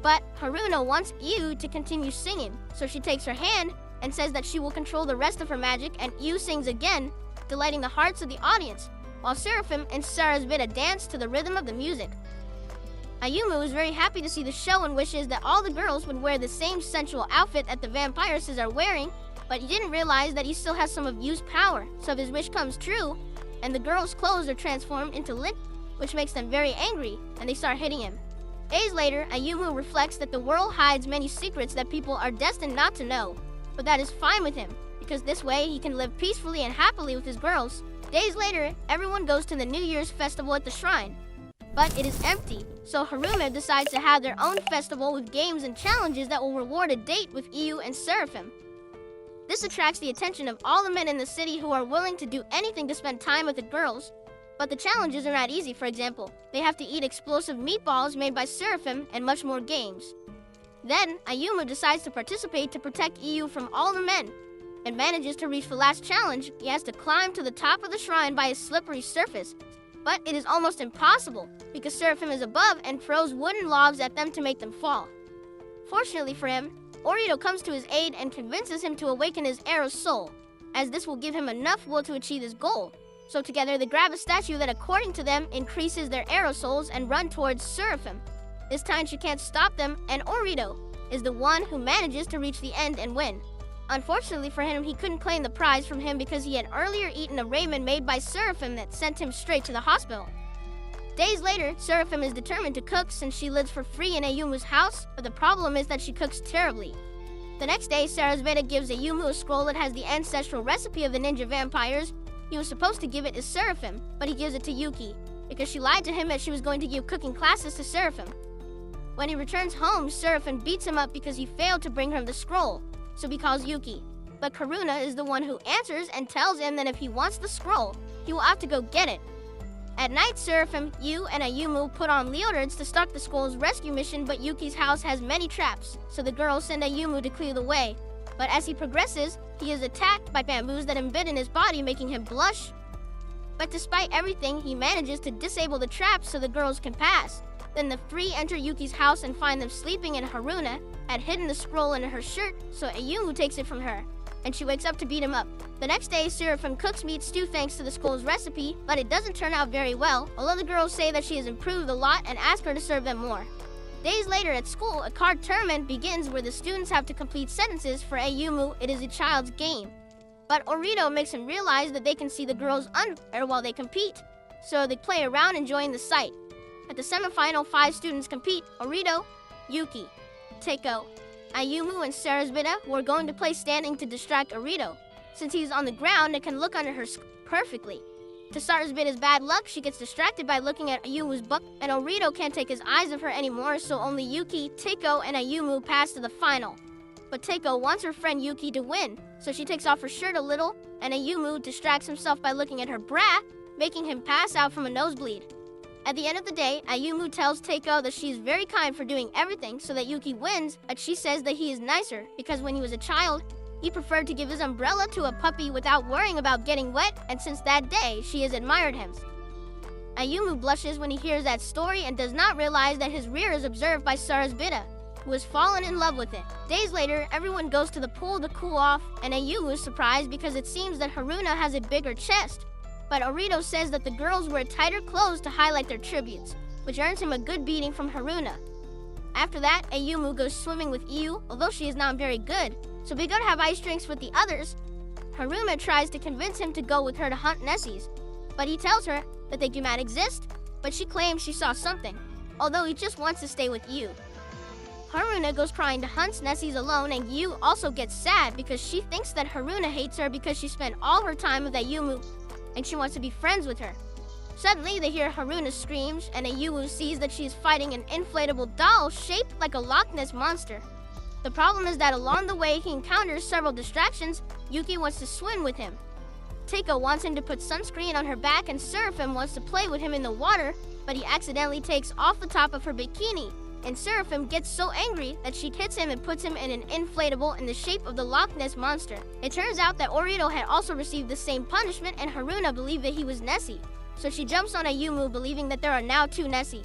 But Haruna wants Yu to continue singing, so she takes her hand and says that she will control the rest of her magic, and Yu sings again, delighting the hearts of the audience, while Seraphim and Sarasvita dance to the rhythm of the music. Ayumu is very happy to see the show and wishes that all the girls would wear the same sensual outfit that the vampiresses are wearing, but he didn't realize that he still has some of Yu's power, so if his wish comes true, and the girls' clothes are transformed into lint, which makes them very angry, and they start hitting him. Days later, Ayumu reflects that the world hides many secrets that people are destined not to know. But that is fine with him, because this way he can live peacefully and happily with his girls. Days later, everyone goes to the New Year's festival at the shrine. But it is empty, so Haruna decides to have their own festival with games and challenges that will reward a date with Iyu and Seraphim. This attracts the attention of all the men in the city who are willing to do anything to spend time with the girls. But the challenges are not easy. For example, they have to eat explosive meatballs made by Seraphim and much more games. Then, Ayumu decides to participate to protect Iyu from all the men, and manages to reach the last challenge. He has to climb to the top of the shrine by a slippery surface. But it is almost impossible, because Seraphim is above and throws wooden logs at them to make them fall. Fortunately for him, Orito comes to his aid and convinces him to awaken his arrow soul, as this will give him enough will to achieve his goal. So together they grab a statue that, according to them, increases their arrow souls and run towards Seraphim. This time she can't stop them, and Orito is the one who manages to reach the end and win. Unfortunately for him, he couldn't claim the prize from him because he had earlier eaten a ramen made by Seraphim that sent him straight to the hospital. Days later, Seraphim is determined to cook since she lives for free in Ayumu's house, but the problem is that she cooks terribly. The next day, Sarasveta gives Ayumu a scroll that has the ancestral recipe of the ninja vampires. He was supposed to give it to Seraphim, but he gives it to Yuki, because she lied to him that she was going to give cooking classes to Seraphim. When he returns home, Seraphim beats him up because he failed to bring her the scroll, so he calls Yuki. But Karuna is the one who answers and tells him that if he wants the scroll, he will have to go get it. At night, Seraphim, Yu, and Ayumu put on leotards to start the scroll's rescue mission, but Yuki's house has many traps, so the girls send Ayumu to clear the way. But as he progresses, he is attacked by bamboos that embed in his body, making him blush. But despite everything, he manages to disable the traps so the girls can pass. Then the three enter Yuki's house and find them sleeping, and Haruna had hidden the scroll in her shirt, so Ayumu takes it from her, and she wakes up to beat him up. The next day, Seraphim cooks meat stew thanks to the scroll's recipe, but it doesn't turn out very well, although the girls say that she has improved a lot and ask her to serve them more. Days later at school, a card tournament begins where the students have to complete sentences. For Ayumu, it is a child's game. But Orito makes him realize that they can see the girls' underwear while they compete, so they play around enjoying the sight. At the semifinal, 5 students compete: Orito, Yuki, Teiko, Ayumu, and Sarasvita were going to play standing to distract Orito, since he is on the ground and can look under her perfectly. To Sarasvita's bad luck, she gets distracted by looking at Ayumu's book, and Orito can't take his eyes off her anymore, so only Yuki, Teiko, and Ayumu pass to the final. But Teiko wants her friend Yuki to win, so she takes off her shirt a little, and Ayumu distracts himself by looking at her bra, making him pass out from a nosebleed. At the end of the day, Ayumu tells Teiko that she is very kind for doing everything so that Yuki wins, but she says that he is nicer because when he was a child, he preferred to give his umbrella to a puppy without worrying about getting wet, and since that day, she has admired him. Ayumu blushes when he hears that story and does not realize that his rear is observed by Sarasvita, who has fallen in love with it. Days later, everyone goes to the pool to cool off, and Ayumu is surprised because it seems that Haruna has a bigger chest. But Orito says that the girls wear tighter clothes to highlight their tributes, which earns him a good beating from Haruna. After that, Ayumu goes swimming with Iyu, although she is not very good, so we go to have ice drinks with the others. Haruna tries to convince him to go with her to hunt Nessies, but he tells her that they do not exist, but she claims she saw something, although he just wants to stay with Iyu. Haruna goes crying to hunt Nessies alone, and Iyu also gets sad because she thinks that Haruna hates her because she spent all her time with Ayumu, and she wants to be friends with her. Suddenly, they hear Haruna's screams, and Ayumu sees that she is fighting an inflatable doll shaped like a Loch Ness monster. The problem is that along the way, he encounters several distractions. Yuki wants to swim with him. Teiko wants him to put sunscreen on her back, and Seraphim wants to play with him in the water, but he accidentally takes off the top of her bikini, and Seraphim gets so angry that she hits him and puts him in an inflatable in the shape of the Loch Ness monster. It turns out that Orito had also received the same punishment, and Haruna believed that he was Nessie, so she jumps on Ayumu, believing that there are now 2 Nessie.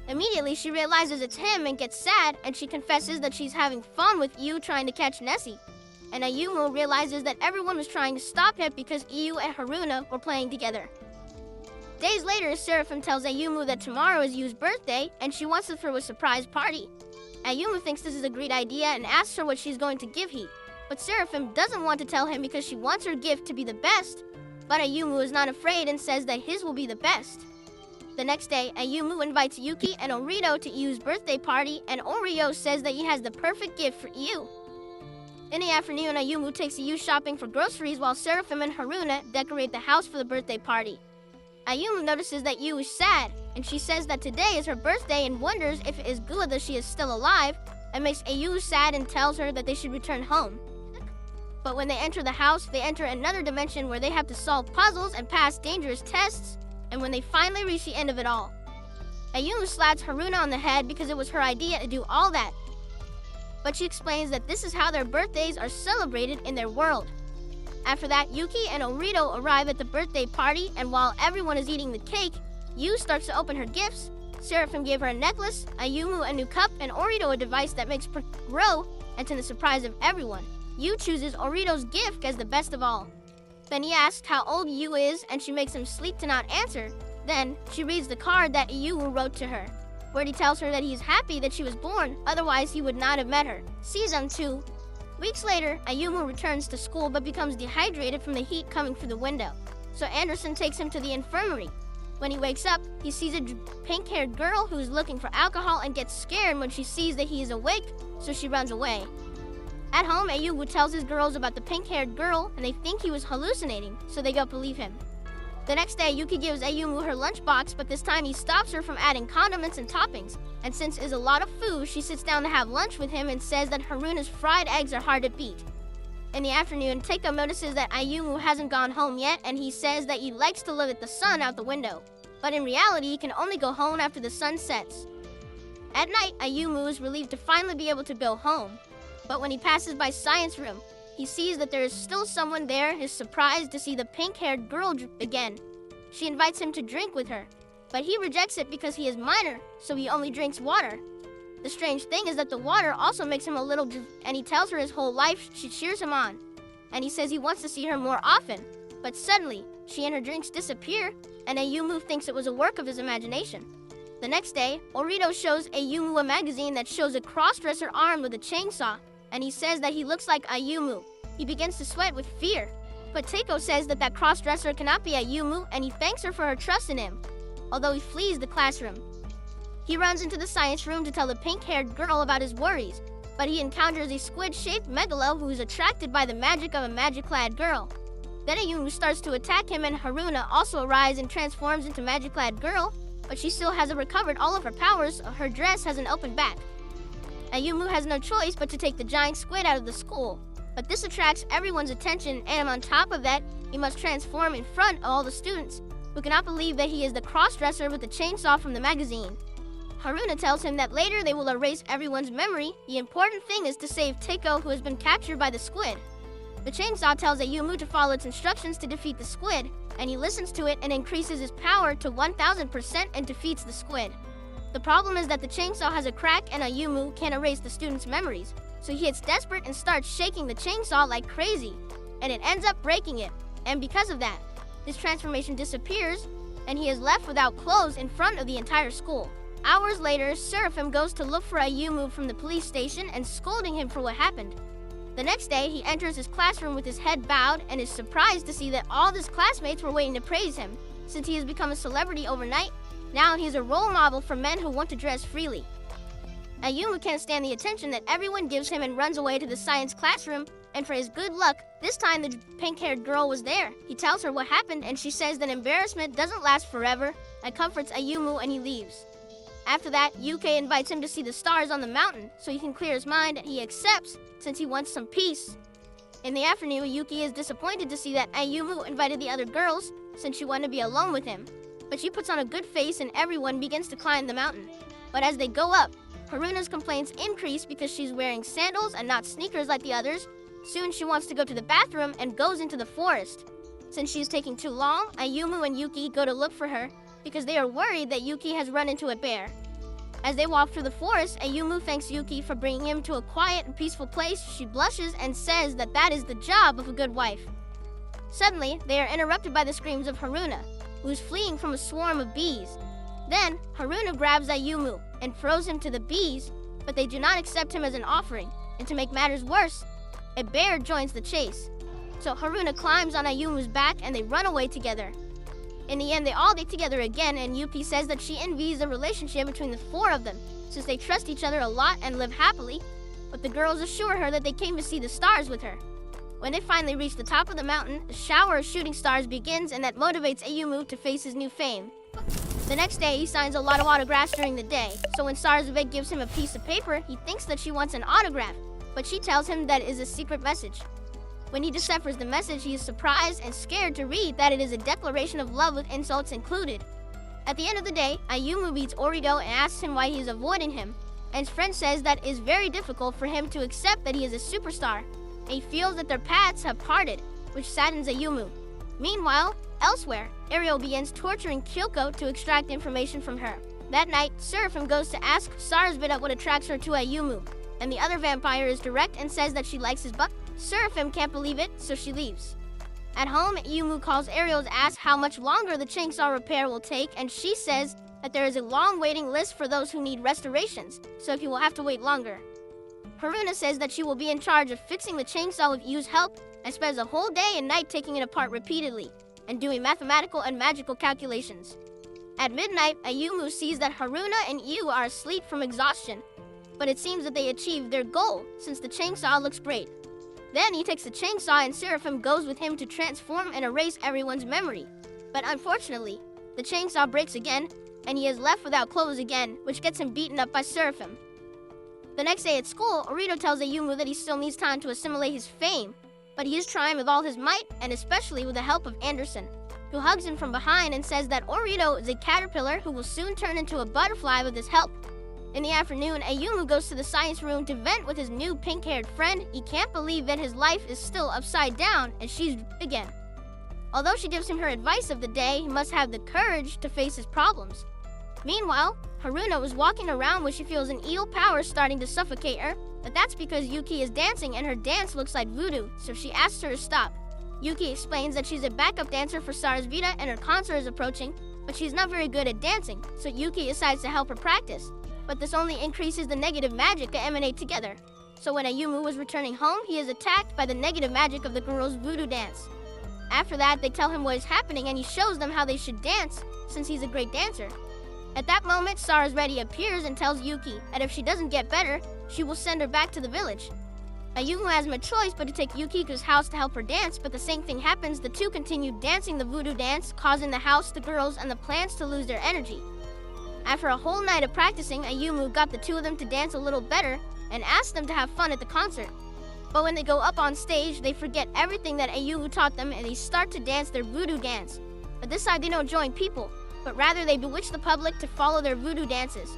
Immediately, she realizes it's him and gets sad, and she confesses that she's having fun with Iyu trying to catch Nessie. And Ayumu realizes that everyone was trying to stop him because Iyu and Haruna were playing together. Days later, Seraphim tells Ayumu that tomorrow is Yu's birthday, and she wants to throw a surprise party. Ayumu thinks this is a great idea and asks her what she's going to give he. But Seraphim doesn't want to tell him because she wants her gift to be the best, but Ayumu is not afraid and says that his will be the best. The next day, Ayumu invites Yuki and Orito to Iu's birthday party, and Oreo says that he has the perfect gift for Iu. In the afternoon, Ayumu takes Iu shopping for groceries while Seraphim and Haruna decorate the house for the birthday party. Ayumu notices that Iu is sad, and she says that today is her birthday and wonders if it is good that she is still alive, and makes Iu sad and tells her that they should return home. But when they enter the house, they enter another dimension where they have to solve puzzles and pass dangerous tests, and when they finally reach the end of it all, Ayumu slaps Haruna on the head because it was her idea to do all that. But she explains that this is how their birthdays are celebrated in their world. After that, Yuki and Orito arrive at the birthday party, and while everyone is eating the cake, Iu starts to open her gifts. Seraphim gave her a necklace, Ayumu a new cup, and Orito a device that makes grow, and to the surprise of everyone, Iu chooses Orito's gift as the best of all. Then he asks how old Iu is, and she makes him sleep to not answer. Then, she reads the card that Iu wrote to her, where he tells her that he is happy that she was born, otherwise he would not have met her. Season 2. Weeks later, Ayumu returns to school but becomes dehydrated from the heat coming through the window. So Anderson takes him to the infirmary. When he wakes up, he sees a pink-haired girl who is looking for alcohol and gets scared when she sees that he is awake, so she runs away. At home, Ayumu tells his girls about the pink-haired girl, and they think he was hallucinating, so they don't believe him. The next day, Yuki gives Ayumu her lunchbox, but this time he stops her from adding condiments and toppings. And since it's a lot of food, she sits down to have lunch with him and says that Haruna's fried eggs are hard to beat. In the afternoon, Teiko notices that Ayumu hasn't gone home yet, and he says that he likes to look at the sun out the window. But in reality, he can only go home after the sun sets. At night, Ayumu is relieved to finally be able to go home. But when he passes by science room, he sees that there is still someone there and is surprised to see the pink-haired girl again. She invites him to drink with her, but he rejects it because he is minor, so he only drinks water. The strange thing is that the water also makes him a little and he tells her his whole life. She cheers him on, and he says he wants to see her more often. But suddenly, she and her drinks disappear, and Ayumu thinks it was a work of his imagination. The next day, Orito shows Ayumu a magazine that shows a cross-dresser armed with a chainsaw, and he says that he looks like Ayumu. He begins to sweat with fear. But Teiko says that that cross-dresser cannot be Ayumu, and he thanks her for her trust in him, although he flees the classroom. He runs into the science room to tell the pink-haired girl about his worries, but he encounters a squid-shaped megalo who is attracted by the magic of a magic-clad girl. Then Ayumu starts to attack him, and Haruna also arrives and transforms into magic-clad girl, but she still hasn't recovered all of her powers, so her dress has an open back. Ayumu has no choice but to take the giant squid out of the school, but this attracts everyone's attention, and on top of that, he must transform in front of all the students, who cannot believe that he is the cross-dresser with the chainsaw from the magazine. Haruna tells him that later they will erase everyone's memory. The important thing is to save Teiko, who has been captured by the squid. The chainsaw tells Ayumu to follow its instructions to defeat the squid, and he listens to it and increases his power to 1000% and defeats the squid. The problem is that the chainsaw has a crack and Ayumu can't erase the students' memories, so he gets desperate and starts shaking the chainsaw like crazy, and it ends up breaking it. And because of that, his transformation disappears, and he is left without clothes in front of the entire school. Hours later, Seraphim goes to look for Ayumu from the police station and scolding him for what happened. The next day, he enters his classroom with his head bowed and is surprised to see that all of his classmates were waiting to praise him. Since he has become a celebrity overnight, now he is a role model for men who want to dress freely. Ayumu can't stand the attention that everyone gives him and runs away to the science classroom, and for his good luck, this time the pink-haired girl was there. He tells her what happened, and she says that embarrassment doesn't last forever, and comforts Ayumu, and he leaves. After that, Yuki invites him to see the stars on the mountain so he can clear his mind, and he accepts since he wants some peace. In the afternoon, Yuki is disappointed to see that Ayumu invited the other girls since she wanted to be alone with him. But she puts on a good face and everyone begins to climb the mountain. But as they go up, Haruna's complaints increase because she's wearing sandals and not sneakers like the others. Soon she wants to go to the bathroom and goes into the forest. Since she's taking too long, Ayumu and Yuki go to look for her because they are worried that Yuki has run into a bear. As they walk through the forest, Ayumu thanks Yuki for bringing him to a quiet and peaceful place. She blushes and says that that is the job of a good wife. Suddenly, they are interrupted by the screams of Haruna, who is fleeing from a swarm of bees. Then, Haruna grabs Ayumu and throws him to the bees, but they do not accept him as an offering. And to make matters worse, a bear joins the chase. So Haruna climbs on Ayumu's back and they run away together. In the end, they all get together again, and Yuki says that she envies the relationship between the four of them, since they trust each other a lot and live happily, but the girls assure her that they came to see the stars with her. When they finally reach the top of the mountain, a shower of shooting stars begins, and that motivates Ayumu to face his new fame. The next day, he signs a lot of autographs during the day, so when Sarasvit gives him a piece of paper, he thinks that she wants an autograph, but she tells him that it is a secret message. When he deciphers the message, he is surprised and scared to read that it is a declaration of love with insults included. At the end of the day, Ayumu meets Orido and asks him why he is avoiding him, and his friend says that it is very difficult for him to accept that he is a superstar, and he feels that their paths have parted, which saddens Ayumu. Meanwhile, elsewhere, Ariel begins torturing Kyoko to extract information from her. That night, Seraphim goes to ask Sarasvita what attracts her to Ayumu, and the other vampire is direct and says that she likes his butt. Seraphim can't believe it, so she leaves. At home, Ayumu calls Ariel to ask how much longer the chainsaw repair will take, and she says that there is a long waiting list for those who need restorations, so he will have to wait longer. Haruna says that she will be in charge of fixing the chainsaw with Yu's help, and spends a whole day and night taking it apart repeatedly, and doing mathematical and magical calculations. At midnight, Ayumu sees that Haruna and Yu are asleep from exhaustion, but it seems that they achieved their goal, since the chainsaw looks great. Then he takes the chainsaw and Seraphim goes with him to transform and erase everyone's memory. But unfortunately, the chainsaw breaks again, and he is left without clothes again, which gets him beaten up by Seraphim. The next day at school, Orido tells Ayumu that he still needs time to assimilate his fame, but he is trying with all his might, and especially with the help of Anderson, who hugs him from behind and says that Orido is a caterpillar who will soon turn into a butterfly with his help. In the afternoon, Ayumu goes to the science room to vent with his new pink-haired friend. He can't believe that his life is still upside down, and she's again. Although she gives him her advice of the day, he must have the courage to face his problems. Meanwhile, Haruna was walking around where she feels an evil power starting to suffocate her, but that's because Yuki is dancing and her dance looks like voodoo, so she asks her to stop. Yuki explains that she's a backup dancer for Sarasvita and her concert is approaching, but she's not very good at dancing, so Yuki decides to help her practice. But this only increases the negative magic that emanate together. So when Ayumu was returning home, he is attacked by the negative magic of the girls' voodoo dance. After that, they tell him what is happening and he shows them how they should dance, since he's a great dancer. At that moment, Sarasvati appears and tells Yuki that if she doesn't get better, she will send her back to the village. Ayumu has no choice but to take Yukiko's house to help her dance, but the same thing happens. The two continue dancing the voodoo dance, causing the house, the girls, and the plants to lose their energy. After a whole night of practicing, Ayumu got the two of them to dance a little better and asked them to have fun at the concert. But when they go up on stage, they forget everything that Ayumu taught them and they start to dance their voodoo dance. But this time they don't join people, but rather they bewitch the public to follow their voodoo dances.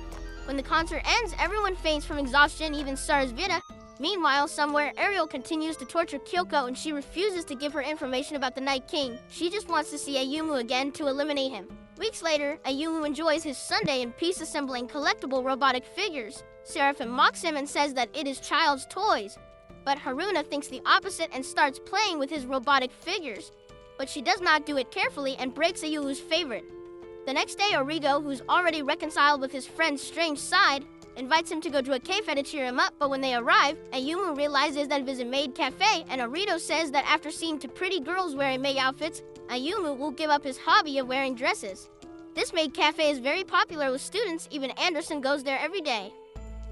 When the concert ends, everyone faints from exhaustion, even Sarasvita. Meanwhile, somewhere, Ariel continues to torture Kyoko and she refuses to give her information about the Night King. She just wants to see Ayumu again to eliminate him. Weeks later, Ayumu enjoys his Sunday in peace assembling collectible robotic figures. Seraphim mocks him and says that it is child's toys. But Haruna thinks the opposite and starts playing with his robotic figures. But she does not do it carefully and breaks Ayumu's favorite. The next day, Origo, who's already reconciled with his friend's strange side, invites him to go to a cafe to cheer him up, but when they arrive, Ayumu realizes that it is a maid cafe, and Orido says that after seeing two pretty girls wearing maid outfits, Ayumu will give up his hobby of wearing dresses. This maid cafe is very popular with students, even Anderson goes there every day.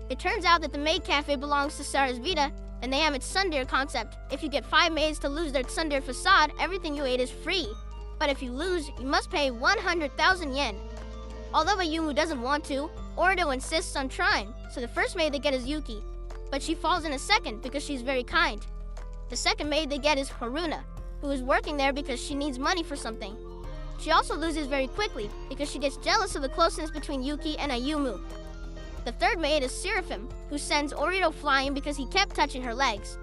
It turns out that the maid cafe belongs to Sarasvita, and they have its tsundere concept. If you get 5 maids to lose their tsundere facade, everything you ate is free. But if you lose, you must pay 100,000 yen. Although Ayumu doesn't want to, Orido insists on trying, so the first maid they get is Yuki, but she falls in a second because she's very kind. The second maid they get is Haruna, who is working there because she needs money for something. She also loses very quickly because she gets jealous of the closeness between Yuki and Ayumu. The third maid is Seraphim, who sends Orido flying because he kept touching her legs.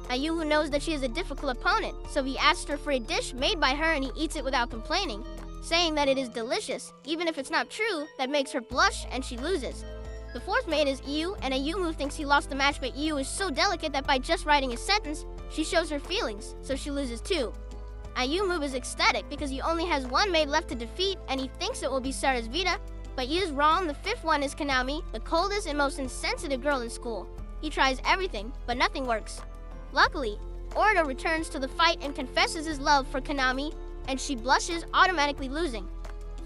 Ayumu knows that she is a difficult opponent, so he asks her for a dish made by her and he eats it without complaining, saying that it is delicious. Even if it's not true, that makes her blush and she loses. The fourth maid is Iu, and Ayumu thinks he lost the match, but Iu is so delicate that by just writing a sentence, she shows her feelings, so she loses too. Ayumu is ecstatic because he only has one maid left to defeat, and he thinks it will be Sarasvita, but he is wrong. The fifth one is Kanami, the coldest and most insensitive girl in school. He tries everything, but nothing works. Luckily, Orido returns to the fight and confesses his love for Kanami, and she blushes, automatically losing.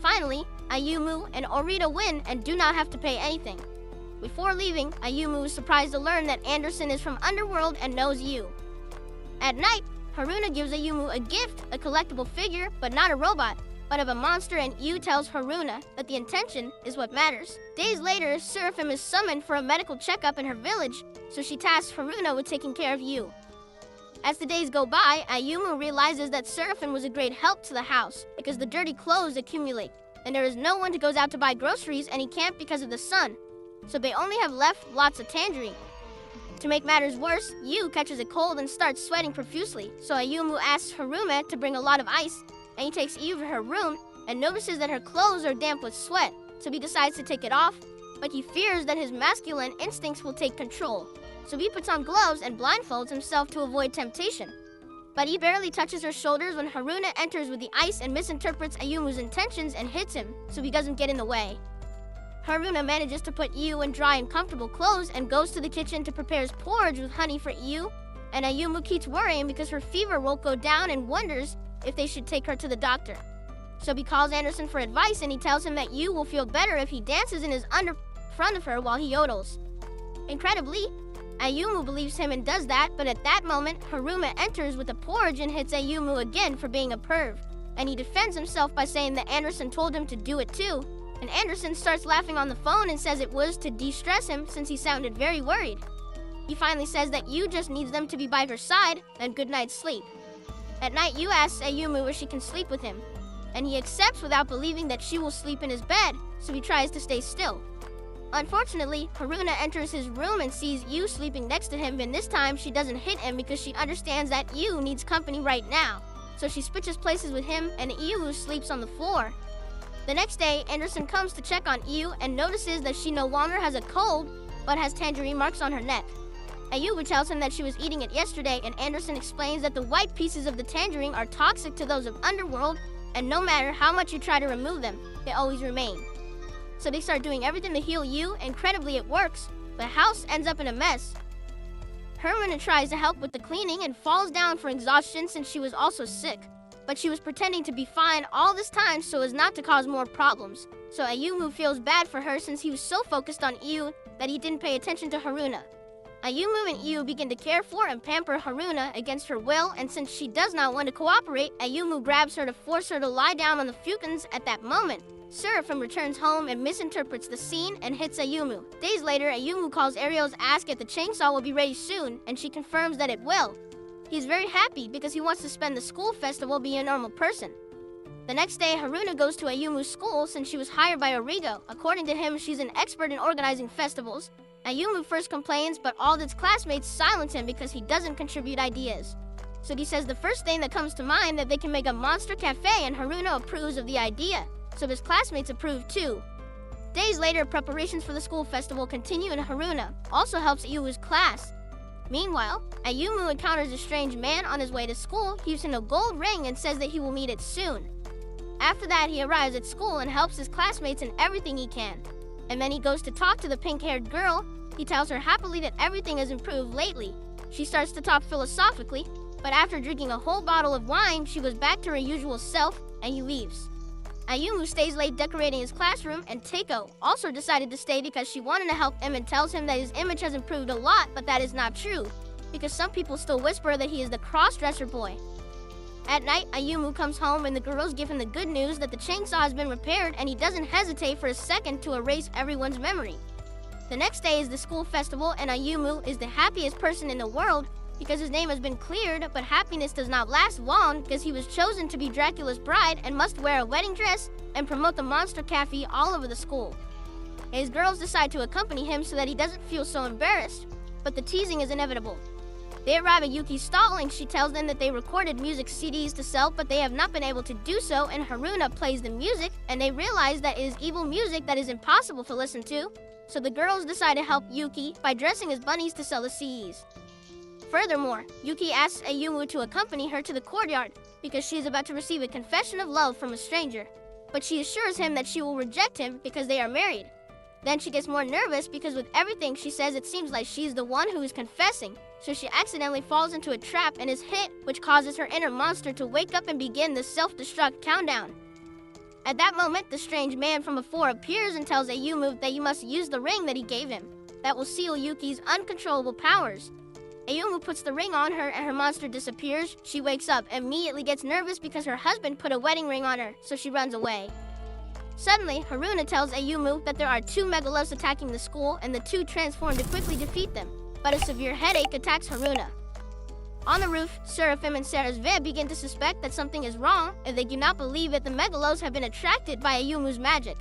Finally, Ayumu and Orita win and do not have to pay anything. Before leaving, Ayumu is surprised to learn that Anderson is from Underworld and knows Yu. At night, Haruna gives Ayumu a gift, a collectible figure, but not a robot, but of a monster, and Yu tells Haruna that the intention is what matters. Days later, Seraphim is summoned for a medical checkup in her village, so she tasks Haruna with taking care of Yu. As the days go by, Ayumu realizes that Seraphim was a great help to the house because the dirty clothes accumulate, and there is no one who goes out to buy groceries, and he can't because of the sun. So they only have left lots of tangerine. To make matters worse, Yu catches a cold and starts sweating profusely, so Ayumu asks Haruna to bring a lot of ice, and he takes Yu to her room and notices that her clothes are damp with sweat, so he decides to take it off, but he fears that his masculine instincts will take control. So he puts on gloves and blindfolds himself to avoid temptation. But he barely touches her shoulders when Haruna enters with the ice and misinterprets Ayumu's intentions and hits him, so he doesn't get in the way. Haruna manages to put Yu in dry and comfortable clothes and goes to the kitchen to prepare his porridge with honey for Yu, and Ayumu keeps worrying because her fever won't go down and wonders if they should take her to the doctor. So he calls Anderson for advice, and he tells him that Yu will feel better if he dances in his under front of her while he yodels. Incredibly, Ayumu believes him and does that, but at that moment, Haruna enters with the porridge and hits Ayumu again for being a perv, and he defends himself by saying that Anderson told him to do it too, and Anderson starts laughing on the phone and says it was to de-stress him since he sounded very worried. He finally says that Yu just needs them to be by her side, and good night's sleep. At night, Yu asks Ayumu if she can sleep with him, and he accepts without believing that she will sleep in his bed, so he tries to stay still. Unfortunately, Haruna enters his room and sees Yu sleeping next to him, and this time she doesn't hit him because she understands that Yu needs company right now. So she switches places with him, and Yu sleeps on the floor. The next day, Anderson comes to check on Yu and notices that she no longer has a cold, but has tangerine marks on her neck. Ayumu tells him that she was eating it yesterday, and Anderson explains that the white pieces of the tangerine are toxic to those of Underworld, and no matter how much you try to remove them, they always remain. So they start doing everything to heal Yu. Incredibly, it works. The house ends up in a mess. Haruna tries to help with the cleaning and falls down for exhaustion since she was also sick. But she was pretending to be fine all this time so as not to cause more problems. So Ayumu feels bad for her since he was so focused on Yu that he didn't pay attention to Haruna. Ayumu and Yu begin to care for and pamper Haruna against her will, and since she does not want to cooperate, Ayumu grabs her to force her to lie down on the fucans. At that moment, Seraphim returns home and misinterprets the scene and hits Ayumu. Days later, Ayumu calls Ariel to ask if the chainsaw will be ready soon, and she confirms that it will. He's very happy because he wants to spend the school festival being a normal person. The next day, Haruna goes to Ayumu's school since she was hired by Origo. According to him, she's an expert in organizing festivals. Ayumu first complains, but all its classmates silence him because he doesn't contribute ideas. So he says the first thing that comes to mind that they can make a monster cafe, and Haruna approves of the idea. So his classmates approve too. Days later, preparations for the school festival continue, and Haruna also helps Yuu's class. Meanwhile, Ayumu encounters a strange man on his way to school. He gives him a gold ring and says that he will meet it soon. After that, he arrives at school and helps his classmates in everything he can. And then he goes to talk to the pink-haired girl. He tells her happily that everything has improved lately. She starts to talk philosophically, but after drinking a whole bottle of wine, she goes back to her usual self, and he leaves. Ayumu stays late decorating his classroom, and Teiko also decided to stay because she wanted to help him and tells him that his image has improved a lot, but that is not true, because some people still whisper that he is the cross-dresser boy. At night, Ayumu comes home and the girls give him the good news that the chainsaw has been repaired, and he doesn't hesitate for a second to erase everyone's memory. The next day is the school festival, and Ayumu is the happiest person in the world because his name has been cleared, but happiness does not last long because he was chosen to be Dracula's bride and must wear a wedding dress and promote the monster cafe all over the school. His girls decide to accompany him so that he doesn't feel so embarrassed, but the teasing is inevitable. They arrive at Yuki's stall and she tells them that they recorded music CDs to sell, but they have not been able to do so, and Haruna plays the music, and they realize that it is evil music that is impossible to listen to, so the girls decide to help Yuki by dressing as bunnies to sell the CDs. Furthermore, Yuki asks Ayumu to accompany her to the courtyard because she is about to receive a confession of love from a stranger, but she assures him that she will reject him because they are married. Then she gets more nervous because with everything she says it seems like she's the one who is confessing. So she accidentally falls into a trap and is hit, which causes her inner monster to wake up and begin the self-destruct countdown. At that moment, the strange man from before appears and tells Ayumu that you must use the ring that he gave him. That will seal Yuki's uncontrollable powers. Ayumu puts the ring on her and her monster disappears. She wakes up, immediately gets nervous because her husband put a wedding ring on her, so she runs away. Suddenly, Haruna tells Ayumu that there are 2 megalos attacking the school and the 2 transform to quickly defeat them. But a severe headache attacks Haruna. On the roof, Seraphim and Sarasve begin to suspect that something is wrong and they do not believe that the megalos have been attracted by Ayumu's magic.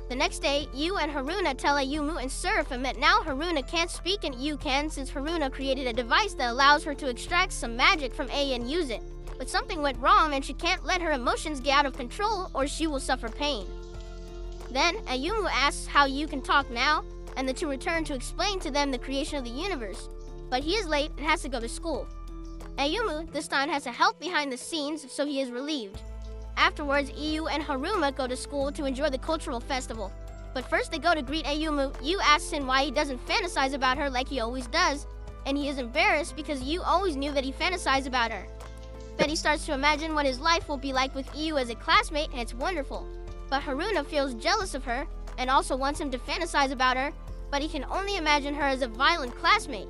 The next day, Yu and Haruna tell Ayumu and Seraphim that now Haruna can't speak and Yu can since Haruna created a device that allows her to extract some magic from A and use it. But something went wrong and she can't let her emotions get out of control or she will suffer pain. Then, Ayumu asks how Yu can talk now, and the 2 return to explain to them the creation of the universe. But he is late and has to go to school. Ayumu this time has to help behind the scenes, so he is relieved. Afterwards, Yu and Haruma go to school to enjoy the cultural festival. But first they go to greet Ayumu. Yu asks him why he doesn't fantasize about her like he always does, and he is embarrassed because Yu always knew that he fantasized about her. Then he starts to imagine what his life will be like with Yu as a classmate, and it's wonderful. But Haruna feels jealous of her, and also wants him to fantasize about her, but he can only imagine her as a violent classmate.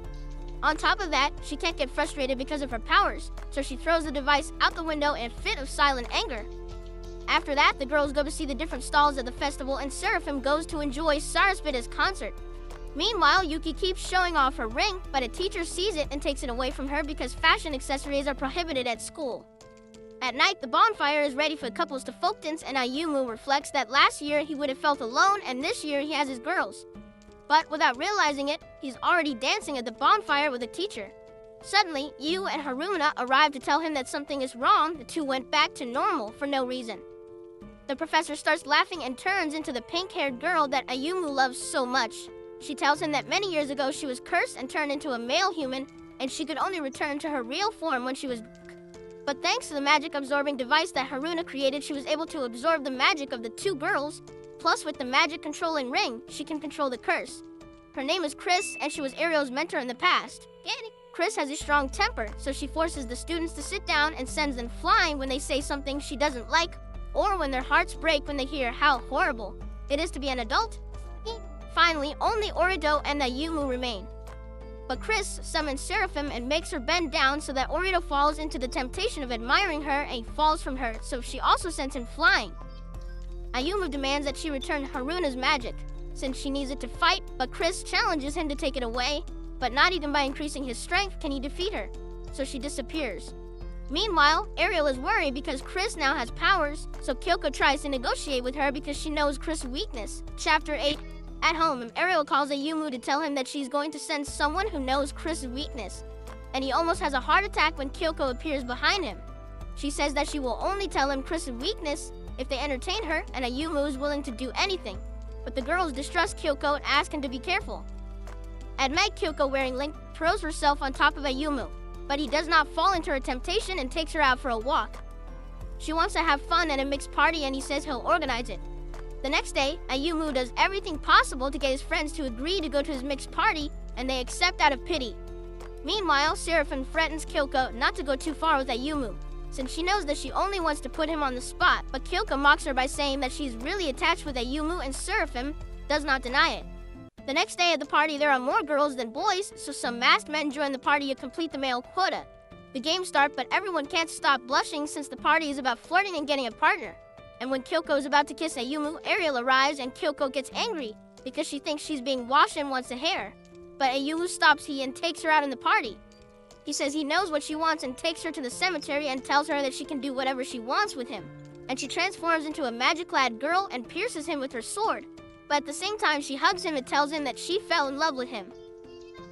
On top of that, she can't get frustrated because of her powers, so she throws the device out the window in a fit of silent anger. After that, the girls go to see the different stalls at the festival and Seraphim goes to enjoy Sarasvita's concert. Meanwhile, Yuki keeps showing off her ring, but a teacher sees it and takes it away from her because fashion accessories are prohibited at school. At night, the bonfire is ready for the couples to folk dance and Ayumu reflects that last year he would have felt alone and this year he has his girls. But without realizing it, he's already dancing at the bonfire with a teacher. Suddenly, Yu and Haruna arrive to tell him that something is wrong. The 2 went back to normal for no reason. The professor starts laughing and turns into the pink-haired girl that Ayumu loves so much. She tells him that many years ago she was cursed and turned into a male human, and she could only return to her real form when she was But thanks to the magic-absorbing device that Haruna created, she was able to absorb the magic of the 2 girls. Plus, with the magic-controlling ring, she can control the curse. Her name is Chris, and she was Ariel's mentor in the past. Chris has a strong temper, so she forces the students to sit down and sends them flying when they say something she doesn't like, or when their hearts break when they hear how horrible it is to be an adult. Finally, only Orido and Ayumu remain. But Chris summons Seraphim and makes her bend down so that Orido falls into the temptation of admiring her and he falls from her, so she also sends him flying. Ayumu demands that she return Haruna's magic, since she needs it to fight, but Chris challenges him to take it away, but not even by increasing his strength can he defeat her, so she disappears. Meanwhile, Ariel is worried because Chris now has powers, so Kyoko tries to negotiate with her because she knows Chris' weakness. Chapter 8. At home, Ariel calls Ayumu to tell him that she's going to send someone who knows Chris' weakness, and he almost has a heart attack when Kyoko appears behind him. She says that she will only tell him Chris' weakness if they entertain her, and Ayumu is willing to do anything. But the girls distrust Kyoko and ask him to be careful. At night, Kyoko, wearing Link, throws herself on top of Ayumu, but he does not fall into her temptation and takes her out for a walk. She wants to have fun at a mixed party and he says he'll organize it. The next day, Ayumu does everything possible to get his friends to agree to go to his mixed party, and they accept out of pity. Meanwhile, Seraphim threatens Kyoko not to go too far with Ayumu, since she knows that she only wants to put him on the spot, but Kyoko mocks her by saying that she's really attached with Ayumu and Seraphim does not deny it. The next day at the party, there are more girls than boys, so some masked men join the party to complete the male quota. The games start, but everyone can't stop blushing since the party is about flirting and getting a partner. And when Kyoko is about to kiss Ayumu, Ariel arrives and Kyoko gets angry because she thinks she's being washed and wants a hair. But Ayumu stops he and takes her out in the party. He says he knows what she wants and takes her to the cemetery and tells her that she can do whatever she wants with him. And she transforms into a magic-clad girl and pierces him with her sword. But at the same time, she hugs him and tells him that she fell in love with him.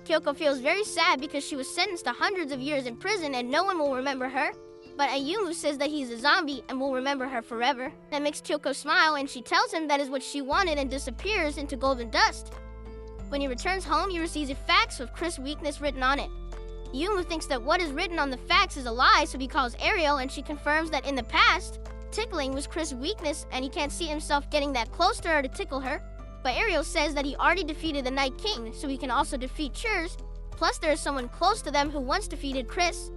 Kyoko feels very sad because she was sentenced to hundreds of years in prison and no one will remember her. But Ayumu says that he's a zombie and will remember her forever. That makes Kyoko smile and she tells him that is what she wanted and disappears into golden dust. When he returns home, he receives a fax with Chris' weakness written on it. Ayumu thinks that what is written on the fax is a lie, so he calls Ariel and she confirms that in the past, tickling was Chris' weakness and he can't see himself getting that close to her to tickle her. But Ariel says that he already defeated the Night King, so he can also defeat Churs. Plus, there is someone close to them who once defeated Chris.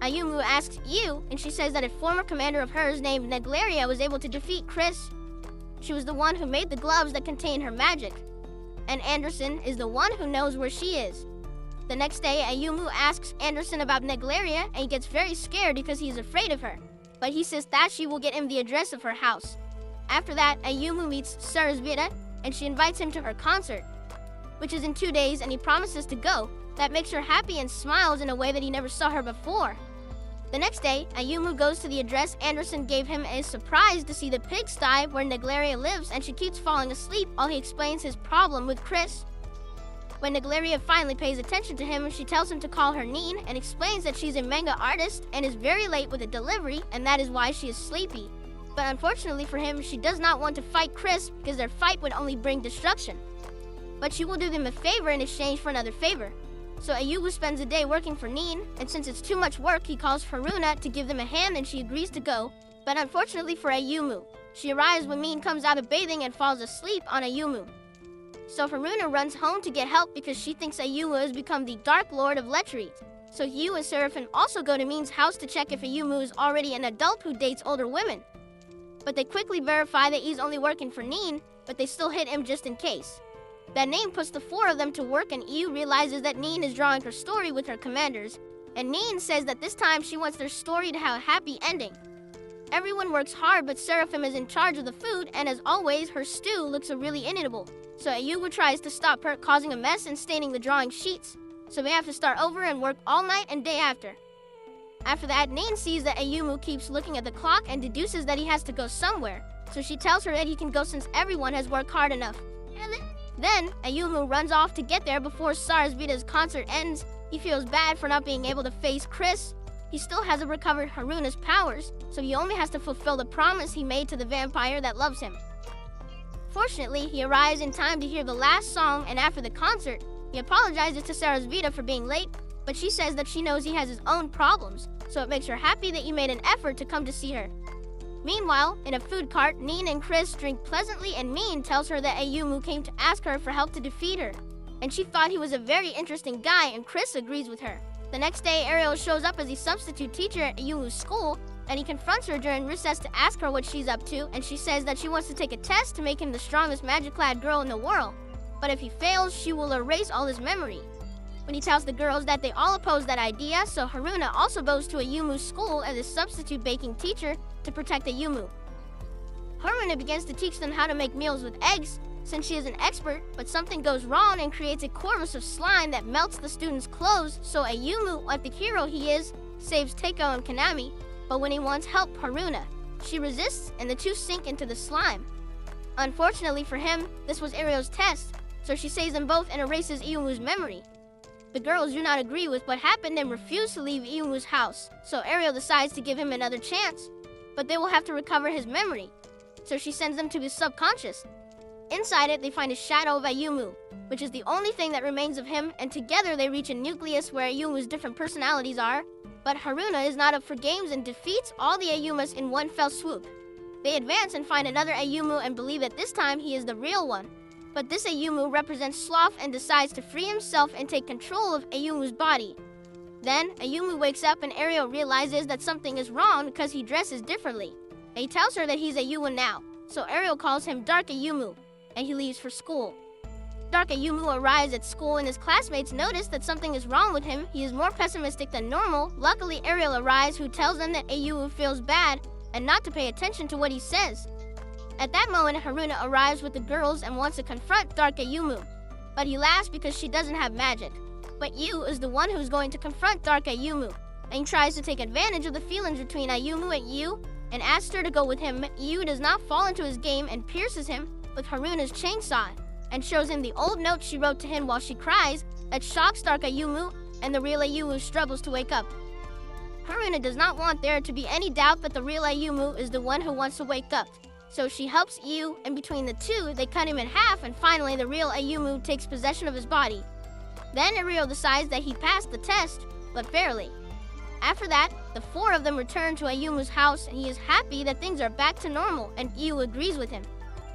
Ayumu asks Yu, and she says that a former commander of hers named Negleria was able to defeat Chris. She was the one who made the gloves that contain her magic. And Anderson is the one who knows where she is. The next day, Ayumu asks Anderson about Negleria, and he gets very scared because he is afraid of her. But he says that she will get him the address of her house. After that, Ayumu meets Sarasvita, and she invites him to her concert, which is in 2 days, and he promises to go. That makes her happy and smiles in a way that he never saw her before. The next day, Ayumu goes to the address Anderson gave him and is surprised to see the pigsty where Negleria lives, and she keeps falling asleep while he explains his problem with Chris. When Negleria finally pays attention to him, she tells him to call her Neen and explains that she's a manga artist and is very late with a delivery, and that is why she is sleepy. But unfortunately for him, she does not want to fight Chris because their fight would only bring destruction. But she will do them a favor in exchange for another favor. So Ayumu spends a day working for Neen, and since it's too much work, he calls Haruna to give them a hand and she agrees to go. But unfortunately for Ayumu, she arrives when Neen comes out of bathing and falls asleep on Ayumu. So Haruna runs home to get help because she thinks Ayumu has become the Dark Lord of Lechery. So Yu and Seraphim also go to Neen's house to check if Ayumu is already an adult who dates older women. But they quickly verify that he's only working for Neen, but they still hit him just in case. That name puts the 4 of them to work, and Yu realizes that Neen is drawing her story with her commanders, and Neen says that this time she wants their story to have a happy ending. Everyone works hard, but Seraphim is in charge of the food, and as always, her stew looks really inedible. So Ayumu tries to stop her, causing a mess and staining the drawing sheets. So they have to start over and work all night and day after. After that, Neen sees that Ayumu keeps looking at the clock and deduces that he has to go somewhere. So she tells her that he can go since everyone has worked hard enough. Then, Ayumu runs off to get there before Sarasvita's concert ends. He feels bad for not being able to face Chris. He still hasn't recovered Haruna's powers, so he only has to fulfill the promise he made to the vampire that loves him. Fortunately, he arrives in time to hear the last song, and after the concert, he apologizes to Sarasvita for being late, but she says that she knows he has his own problems, so it makes her happy that he made an effort to come to see her. Meanwhile, in a food cart, Neen and Chris drink pleasantly, and Neen tells her that Ayumu came to ask her for help to defeat her. And she thought he was a very interesting guy, and Chris agrees with her. The next day, Ariel shows up as a substitute teacher at Ayumu's school, and he confronts her during recess to ask her what she's up to, and she says that she wants to take a test to make him the strongest magic-clad girl in the world. But if he fails, she will erase all his memory. When he tells the girls that they all oppose that idea, so Haruna also goes to Ayumu's school as a substitute baking teacher to protect Ayumu. Haruna begins to teach them how to make meals with eggs, since she is an expert, but something goes wrong and creates a corpus of slime that melts the students' clothes, so Ayumu, like the hero he is, saves Teiko and Kanami, but when he wants help Haruna, she resists and the two sink into the slime. Unfortunately for him, this was Ariel's test, so she saves them both and erases Ayumu's memory. The girls do not agree with what happened and refuse to leave Ayumu's house, so Ariel decides to give him another chance, but they will have to recover his memory, so she sends them to his subconscious. Inside it, they find a shadow of Ayumu, which is the only thing that remains of him, and together they reach a nucleus where Ayumu's different personalities are, but Haruna is not up for games and defeats all the Ayumas in one fell swoop. They advance and find another Ayumu and believe that this time he is the real one. But this Ayumu represents Sloth and decides to free himself and take control of Ayumu's body. Then, Ayumu wakes up and Ariel realizes that something is wrong because he dresses differently. And he tells her that he's Ayumu now, so Ariel calls him Dark Ayumu, and he leaves for school. Dark Ayumu arrives at school and his classmates notice that something is wrong with him. He is more pessimistic than normal. Luckily, Ariel arrives, who tells them that Ayumu feels bad and not to pay attention to what he says. At that moment, Haruna arrives with the girls and wants to confront Dark Ayumu, but he laughs because she doesn't have magic. But Yu is the one who's going to confront Dark Ayumu, and he tries to take advantage of the feelings between Ayumu and Yu and asks her to go with him. Yu does not fall into his game and pierces him with Haruna's chainsaw and shows him the old note she wrote to him while she cries that shocks Dark Ayumu, and the real Ayumu struggles to wake up. Haruna does not want there to be any doubt that the real Ayumu is the one who wants to wake up. So she helps Yu, and between the two, they cut him in half, and finally the real Ayumu takes possession of his body. Then Ariel decides that he passed the test, but barely. After that, the 4 of them return to Ayumu's house, and he is happy that things are back to normal, and Yu agrees with him.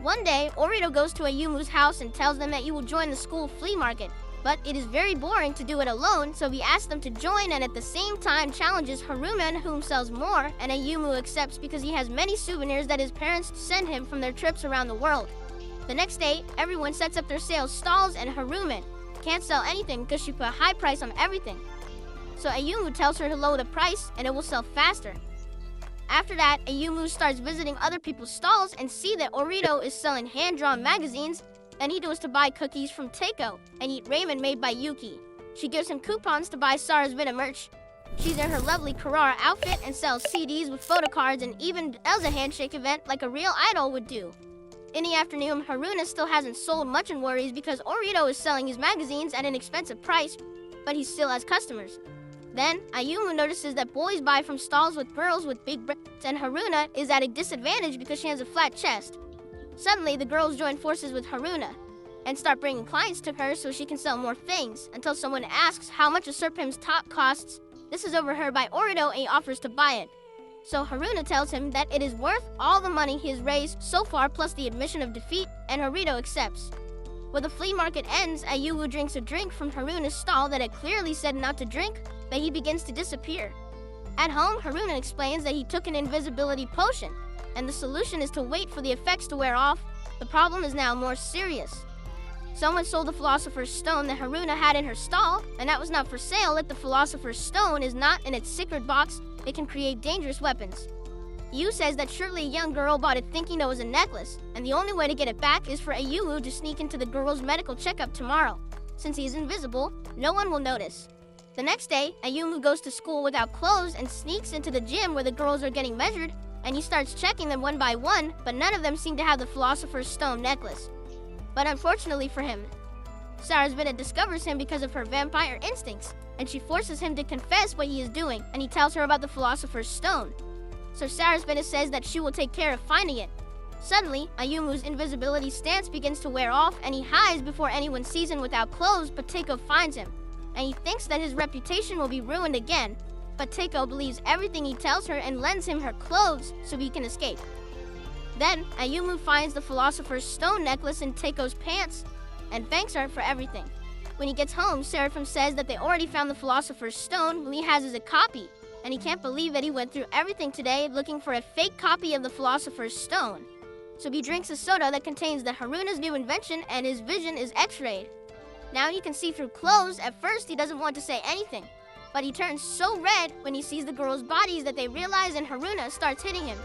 One day, Orito goes to Ayumu's house and tells them that he will join the school flea market. But it is very boring to do it alone, so he asks them to join and at the same time challenges Haruna, whom sells more, and Ayumu accepts because he has many souvenirs that his parents send him from their trips around the world. The next day, everyone sets up their sales stalls and Haruna can't sell anything because she put a high price on everything. So Ayumu tells her to lower the price and it will sell faster. After that, Ayumu starts visiting other people's stalls and see that Orito is selling hand-drawn magazines. Then he goes to buy cookies from Teiko and eat ramen made by Yuki. She gives him coupons to buy Sarah's Vita merch. She's in her lovely Carrara outfit and sells CDs with photo cards and even does a handshake event like a real idol would do. In the afternoon, Haruna still hasn't sold much and worries because Orito is selling his magazines at an expensive price, but he still has customers. Then, Ayumu notices that boys buy from stalls with girls with big breasts and Haruna is at a disadvantage because she has a flat chest. Suddenly, the girls join forces with Haruna and start bringing clients to her so she can sell more things until someone asks how much a Serpim's top costs. This is overheard by Orito and he offers to buy it. So Haruna tells him that it is worth all the money he has raised so far plus the admission of defeat, and Orito accepts. When the flea market ends, Ayumu drinks a drink from Haruna's stall that had clearly said not to drink, but he begins to disappear. At home, Haruna explains that he took an invisibility potion, and the solution is to wait for the effects to wear off. The problem is now more serious. Someone sold the Philosopher's Stone that Haruna had in her stall, and that was not for sale. If the Philosopher's Stone is not in its secret box, it can create dangerous weapons. Yu says that surely a young girl bought it thinking it was a necklace, and the only way to get it back is for Ayumu to sneak into the girl's medical checkup tomorrow. Since he is invisible, no one will notice. The next day, Ayumu goes to school without clothes and sneaks into the gym where the girls are getting measured, and he starts checking them one by one, but none of them seem to have the Philosopher's Stone necklace. But unfortunately for him, Sarasvita discovers him because of her vampire instincts, and she forces him to confess what he is doing, and he tells her about the Philosopher's Stone. So Sarasvita says that she will take care of finding it. Suddenly, Ayumu's invisibility stance begins to wear off, and he hides before anyone sees him without clothes, but Teiko finds him, and he thinks that his reputation will be ruined again. But Teiko believes everything he tells her and lends him her clothes so he can escape. Then, Ayumu finds the Philosopher's Stone necklace in Teiko's pants and thanks her for everything. When he gets home, Seraphim says that they already found the Philosopher's Stone. Who he has is a copy, and he can't believe that he went through everything today looking for a fake copy of the Philosopher's Stone. So he drinks a soda that contains the Haruna's new invention and his vision is x-rayed. Now he can see through clothes. At first, he doesn't want to say anything, but he turns so red when he sees the girls' bodies that they realize and Haruna starts hitting him.